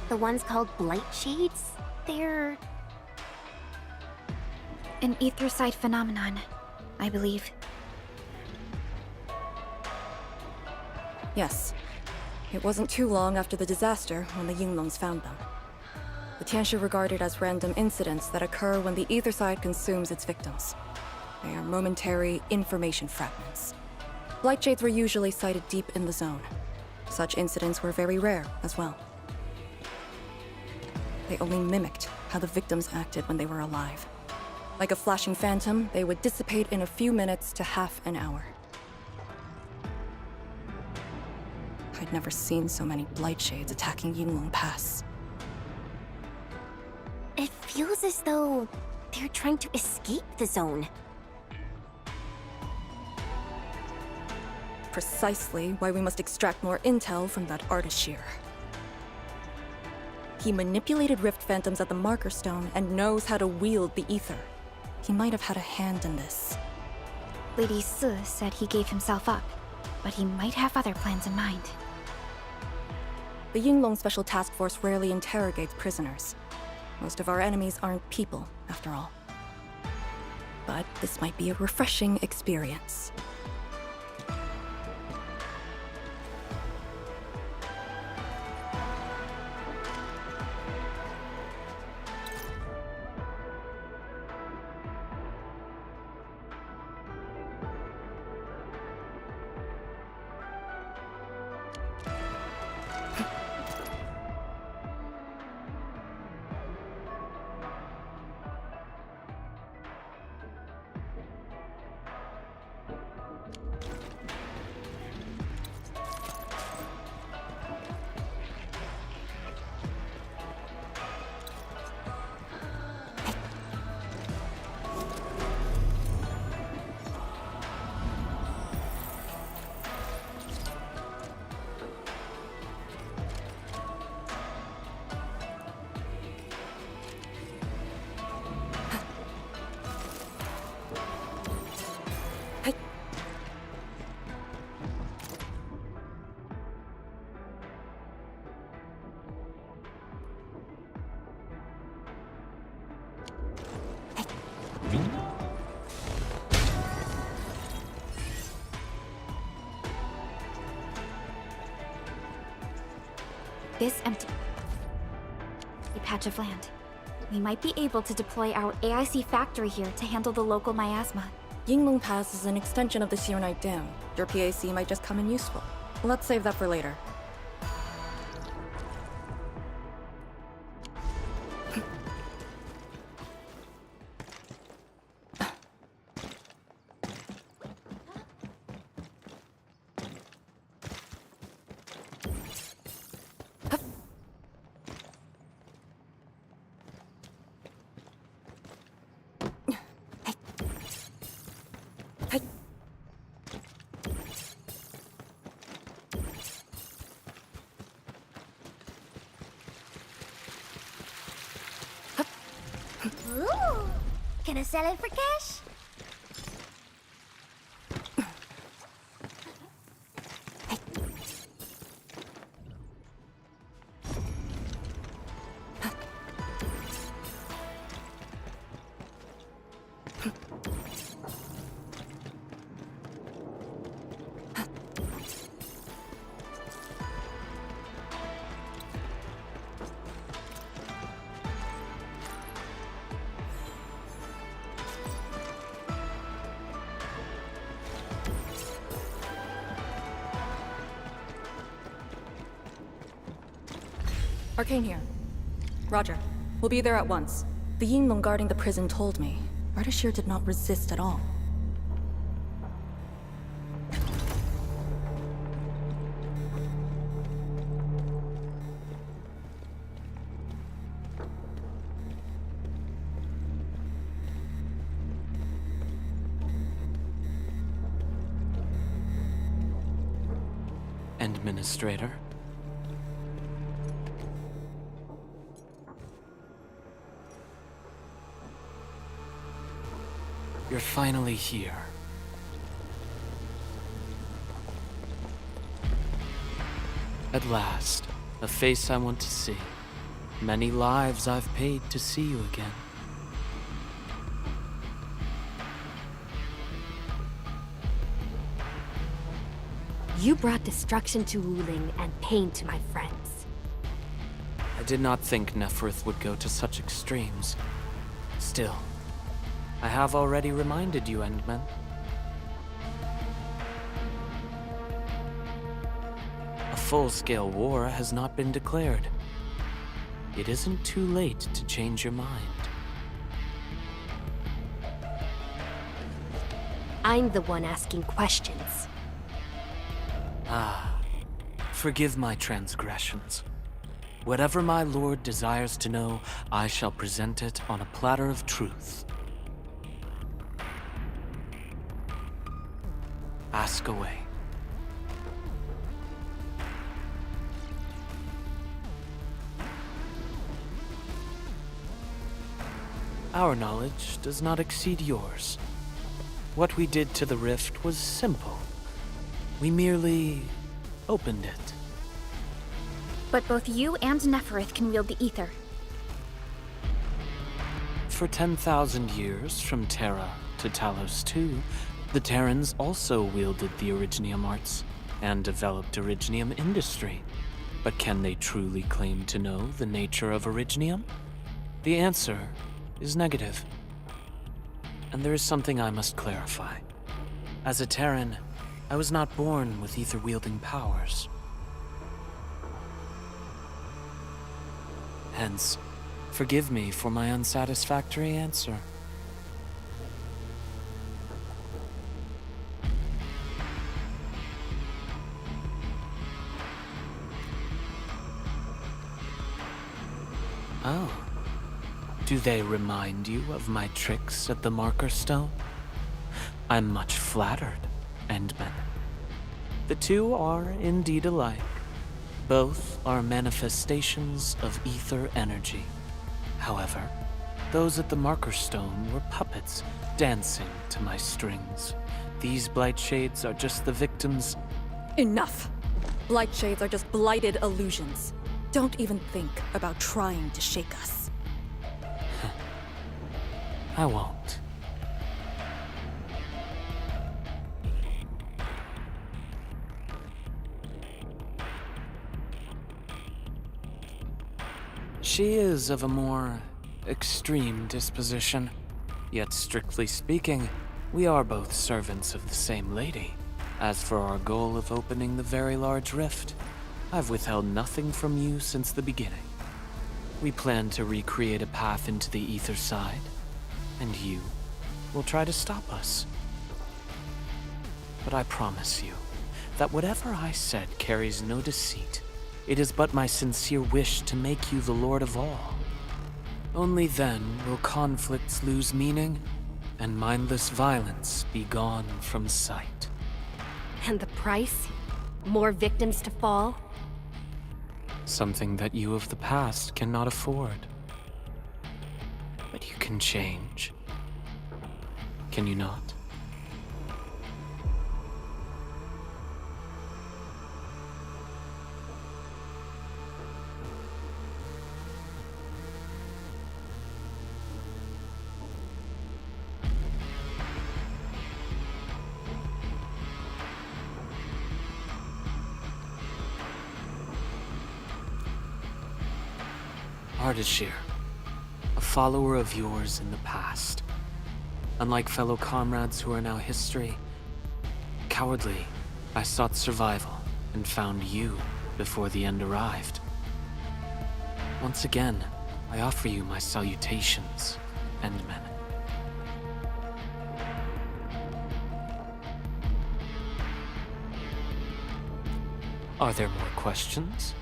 The ones called Blight Shades? They're... An ether-side phenomenon, I believe. Yes. It wasn't too long after the disaster when the Yinglongs found them. The Tianshi are regarded as random incidents that occur when the ether side consumes its victims. They are momentary information fragments. Blight Shades were usually sighted deep in the zone. Such incidents were very rare as well. They only mimicked how the victims acted when they were alive. Like a flashing phantom, they would dissipate in a few minutes to half an hour. I'd never seen so many Blight Shades attacking Yinglong Pass. feels as though they're trying to escape the zone. Precisely why we must extract more intel from that Artishir. He manipulated Rift Phantoms at the Marker Stone and knows how to wield the Ether. He might have had a hand in this. Lady Si said he gave himself up, but he might have other plans in mind. The Yinglong Special Task Force rarely interrogates prisoners. Most of our enemies aren't people, after all. But this might be a refreshing experience. This empty patch of land. We might be able to deploy our AIC factory here to handle the local miasma. Yinglong Pass is an extension of the Serenite Dam. Your PAC might just come in useful. Let's save that for later. Ooh, can I sell it for cash? Arcane here. Roger. We'll be there at once. The Yinglong guarding the prison told me. Artishir did not resist at all. Administrator? You're finally here. At last, a face I want to see. Many lives I've paid to see you again. You brought destruction to Wuling and pain to my friends. I did not think Neferth would go to such extremes. Still, I have already reminded you, Endman. A full-scale war has not been declared. It isn't too late to change your mind. I'm the one asking questions. Ah, forgive my transgressions. Whatever my lord desires to know, I shall present it on a platter of truth. Ask away. Our knowledge does not exceed yours. What we did to the rift was simple. We merely opened it. But both you and Neferith can wield the ether. For 10,000 years, from Terra to Talos II, the Terrans also wielded the Originium arts and developed Originium industry. But can they truly claim to know the nature of Originium? The answer is negative. And there is something I must clarify. As a Terran, I was not born with ether-wielding powers. Hence, forgive me for my unsatisfactory answer. Oh. Do they remind you of my tricks at the Marker Stone? I'm much flattered, Endman. The two are indeed alike. Both are manifestations of ether energy. However, those at the Marker Stone were puppets dancing to my strings. These blight shades are just the victims. Enough! Blight shades are just blighted illusions. Don't even think about trying to shake us. I won't. She is of a more extreme disposition. Yet strictly speaking, we are both servants of the same lady. As for our goal of opening the very large rift, I've withheld nothing from you since the beginning. We plan to recreate a path into the ether side, and you will try to stop us. But I promise you that whatever I said carries no deceit. It is but my sincere wish to make you the Lord of all. Only then will conflicts lose meaning, and mindless violence be gone from sight. And the price? More victims to fall? Something that you of the past cannot afford. But you can change. Can you not? Ardashir, a follower of yours in the past. Unlike fellow comrades who are now history, cowardly, I sought survival and found you before the end arrived. Once again, I offer you my salutations, Endmen. Are there more questions?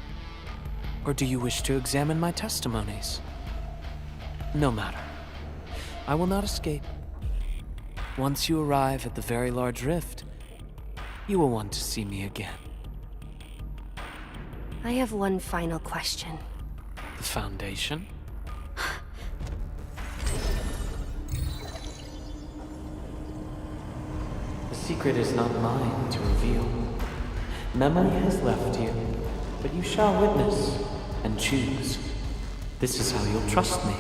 Or do you wish to examine my testimonies? No matter. I will not escape. Once you arrive at the very large rift, you will want to see me again. I have one final question. The Foundation? The secret is not mine to reveal. Memory has left you, but you shall witness and choose. This is how you'll trust me.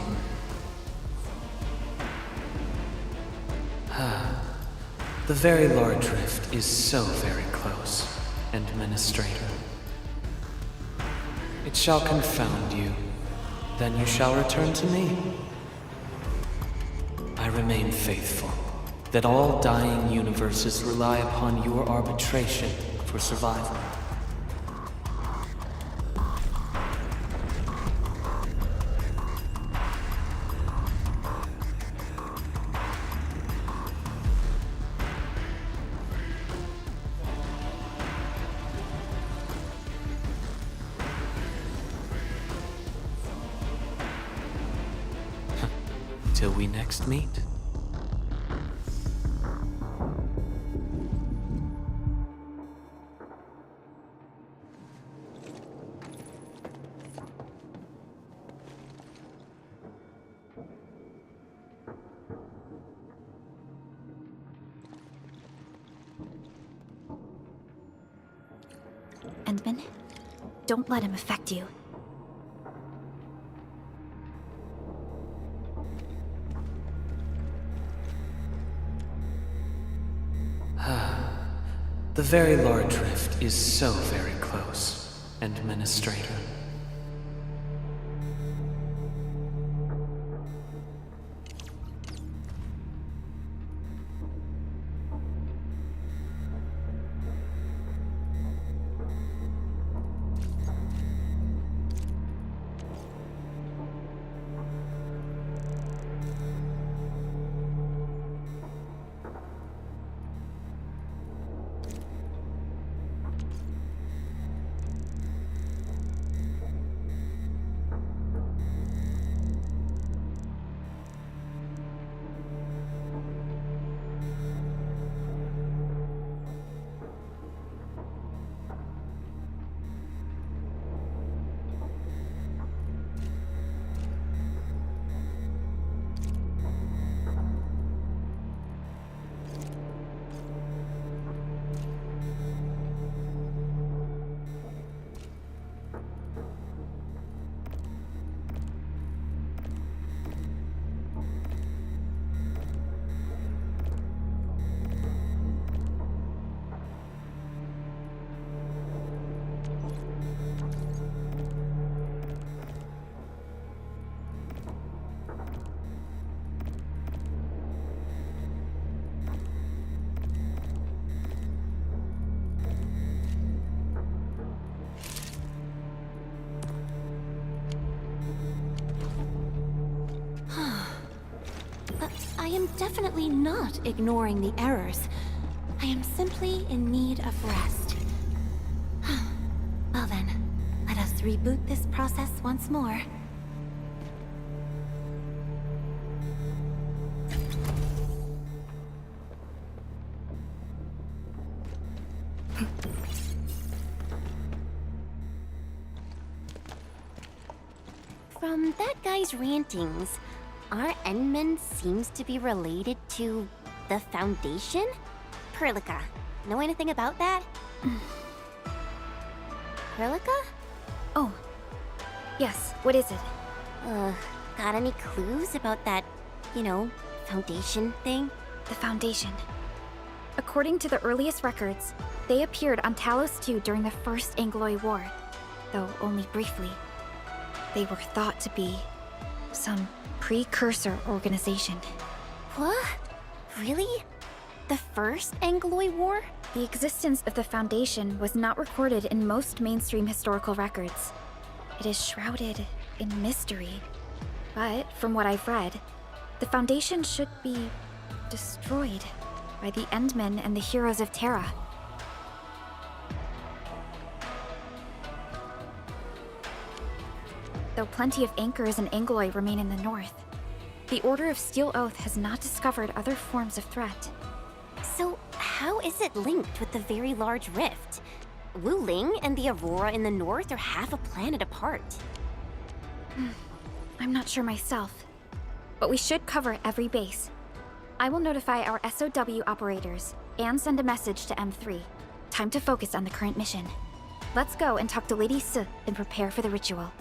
The very large rift is so very close, Administrator. It shall confound you. Then you shall return to me. I remain faithful, that all dying universes rely upon your arbitration for survival. until we next meet. Endman, don't let him affect you. The very large rift is so very close, Administrator. I am definitely not ignoring the errors. I am simply in need of rest. Well then, let us reboot this process once more. From that guy's rantings, our Endman seems to be related to the Foundation? Perlica, know anything about that? Perlica? Oh, yes, what is it? Got any clues about that, Foundation thing? The Foundation. According to the earliest records, they appeared on Talos II during the First Angloy War, though only briefly. They were thought to be some precursor organization. What? Really? The First Angloy War? The existence of the Foundation was not recorded in most mainstream historical records. It is shrouded in mystery. But, from what I've read, the Foundation should be destroyed by the Endmen and the Heroes of Terra. Though plenty of anchors and Angloy remain in the north, the Order of Steel Oath has not discovered other forms of threat. So, how is it linked with the Very Large Rift? Wu Ling and the Aurora in the north are half a planet apart. I'm not sure myself, but we should cover every base. I will notify our SOW operators and send a message to M3. Time to focus on the current mission. Let's go and talk to Lady S and prepare for the ritual.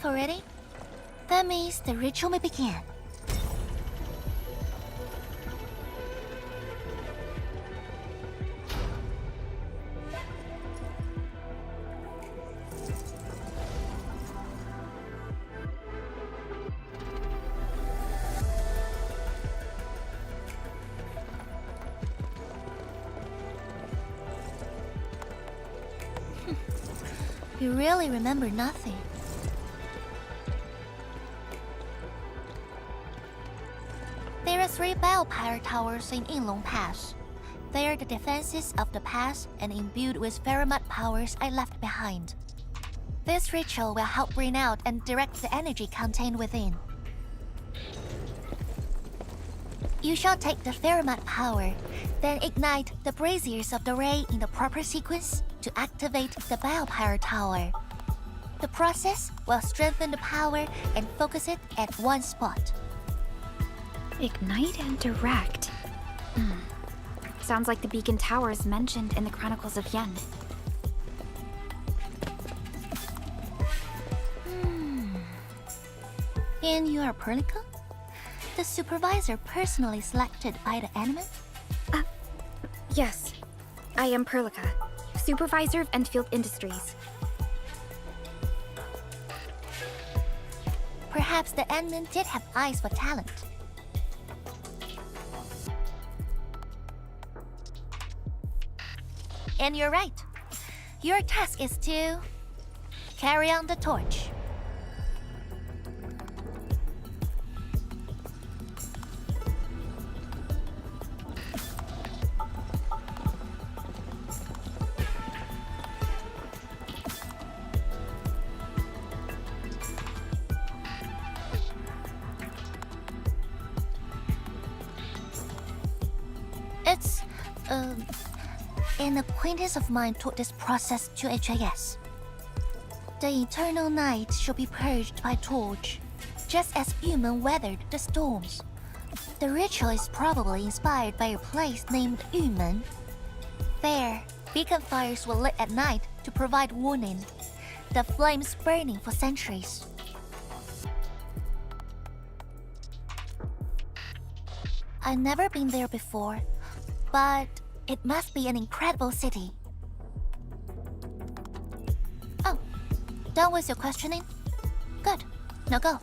already? That means the ritual may begin. You really remember nothing. There are 3 biopower towers in Yinglong Pass. They are the defenses of the pass and imbued with Pheromote powers I left behind. This ritual will help bring out and direct the energy contained within. You shall take the Pheromote power, then ignite the braziers of the ray in the proper sequence to activate the biopower tower. The process will strengthen the power and focus it at one spot. Ignite and direct. Sounds like the beacon towers mentioned in the Chronicles of Yen. And you are Perlica? The supervisor personally selected by the enemy? Yes. I am Perlica, supervisor of Endfield Industries. Perhaps the admin did have eyes for talent. And you're right. Your task is to carry on the torch. It's, an acquaintance of mine taught this process to HIS. The eternal night shall be purged by torch, just as Yumen weathered the storms. The ritual is probably inspired by a place named Yumen. There, beacon fires were lit at night to provide warning, the flames burning for centuries. I've never been there before, but it must be an incredible city. Oh, done with your questioning? Good. Now go.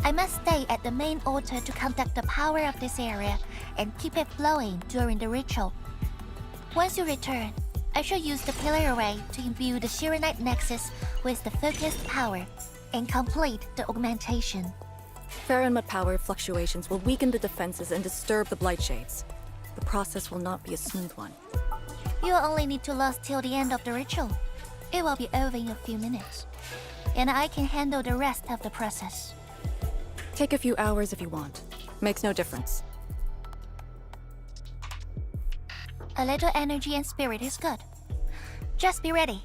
I must stay at the main altar to conduct the power of this area and keep it flowing during the ritual. Once you return, I shall use the pillar array to imbue the Shirenite Nexus with the focused power and complete the augmentation. Pheromote power fluctuations will weaken the defenses and disturb the Blight Shades. The process will not be a smooth one. You'll only need to last till the end of the ritual. It will be over in a few minutes, and I can handle the rest of the process. Take a few hours if you want. Makes no difference. A little energy and spirit is good. Just be ready.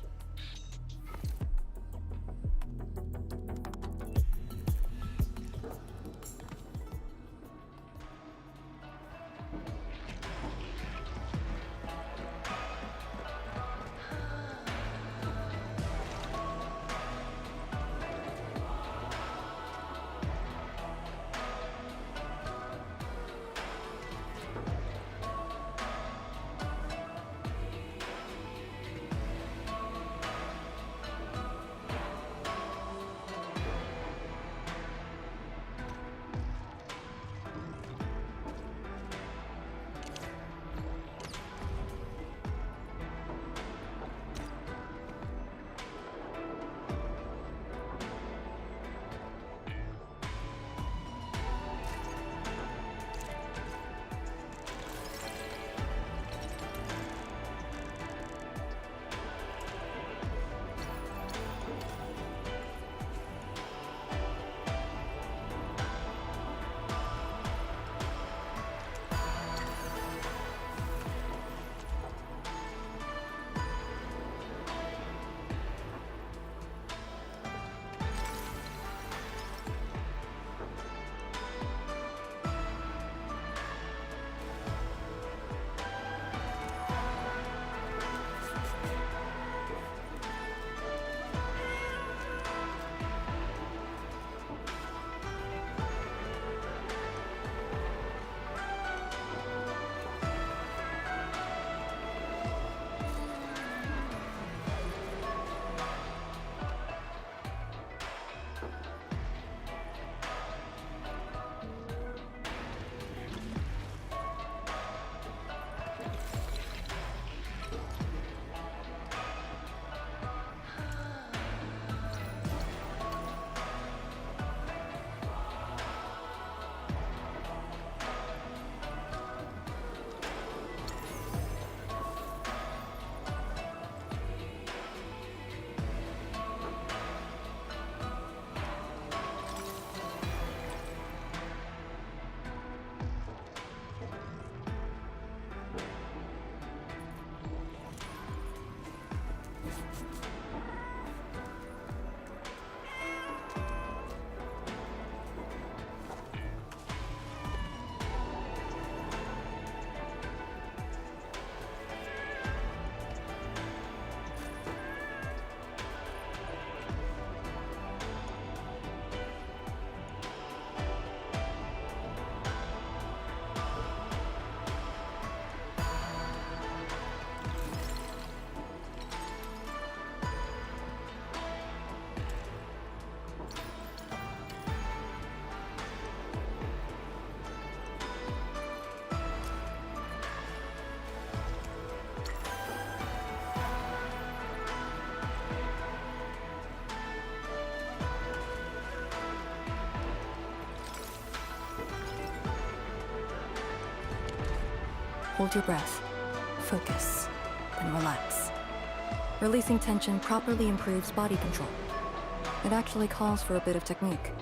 Hold your breath. Focus. Then relax. Releasing tension properly improves body control. It actually calls for a bit of technique.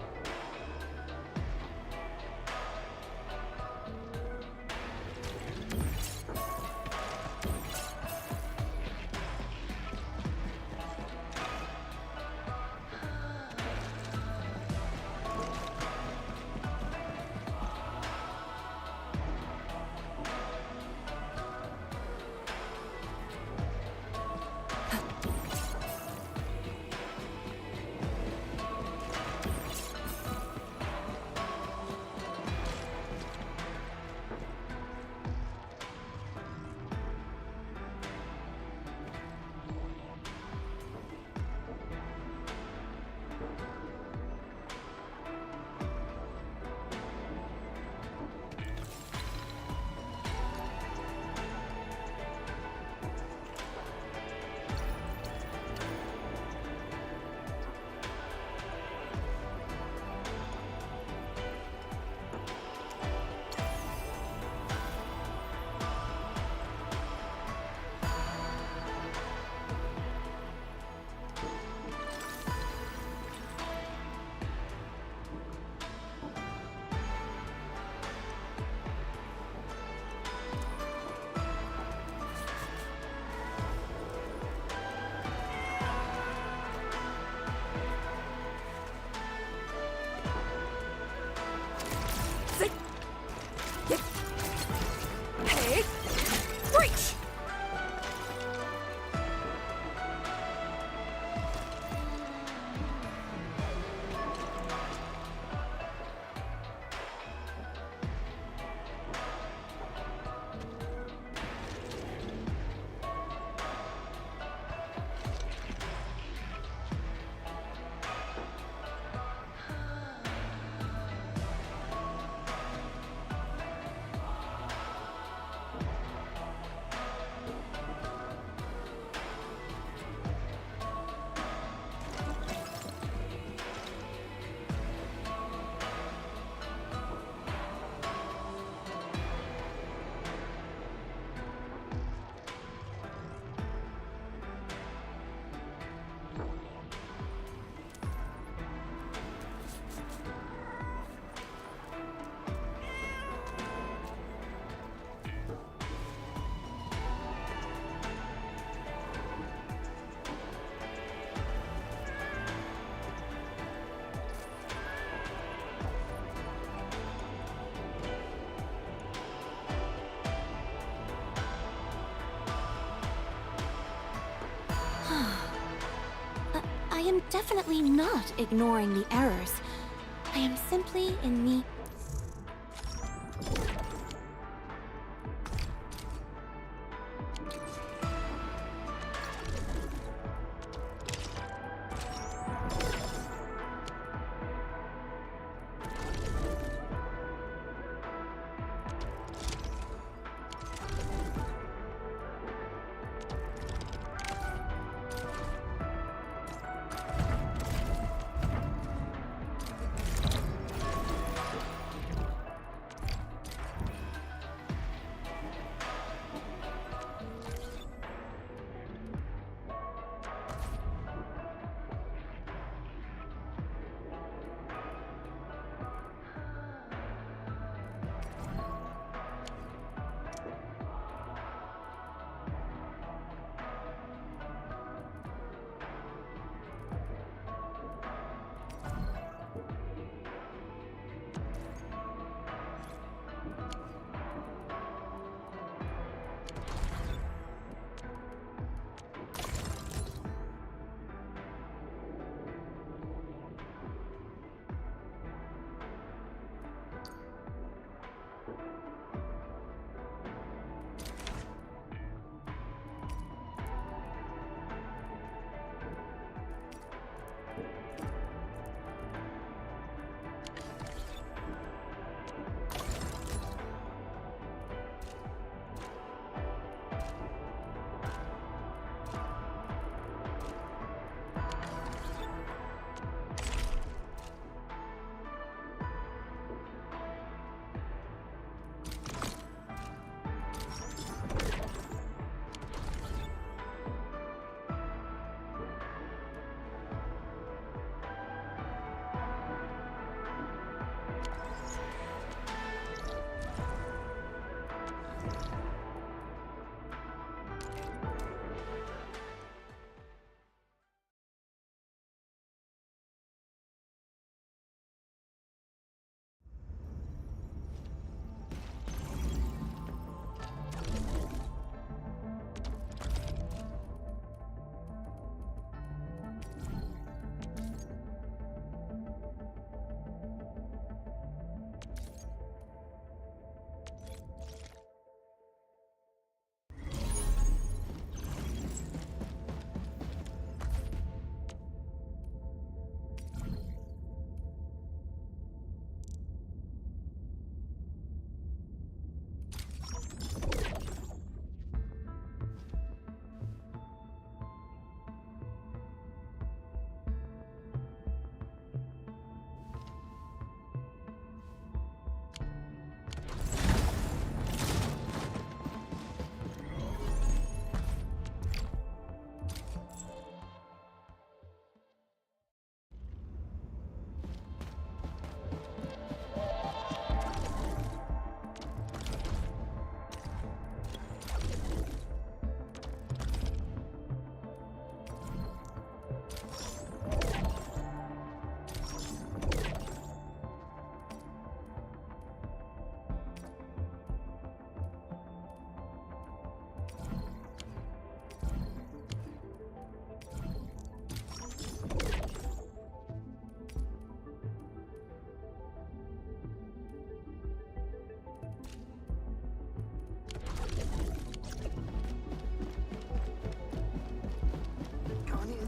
I am definitely not ignoring the errors. I am simply in the...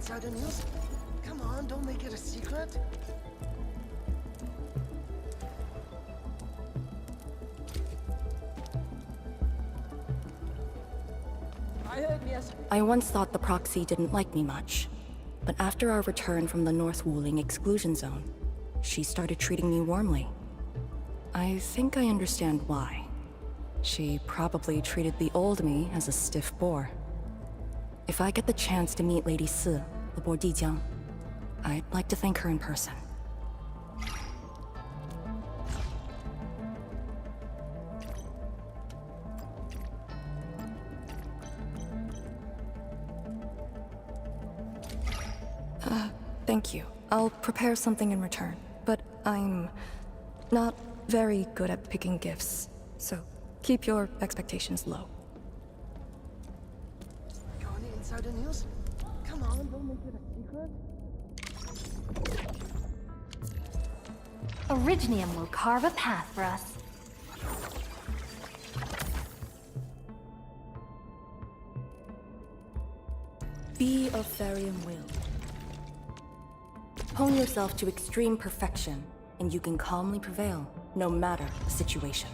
insider news? Come on, don't make it a secret. I once thought the proxy didn't like me much, but after our return from the North Wuling exclusion zone, she started treating me warmly. I think I understand why. She probably treated the old me as a stiff bore. If I get the chance to meet Lady Si aboard Dijiang, I'd like to thank her in person. Thank you. I'll prepare something in return, but I'm not very good at picking gifts, so keep your expectations low. Got any insider news? Come on, don't make it a secret. Originium will carve a path for us. Be of Therium will. Hone yourself to extreme perfection, and you can calmly prevail, no matter the situation.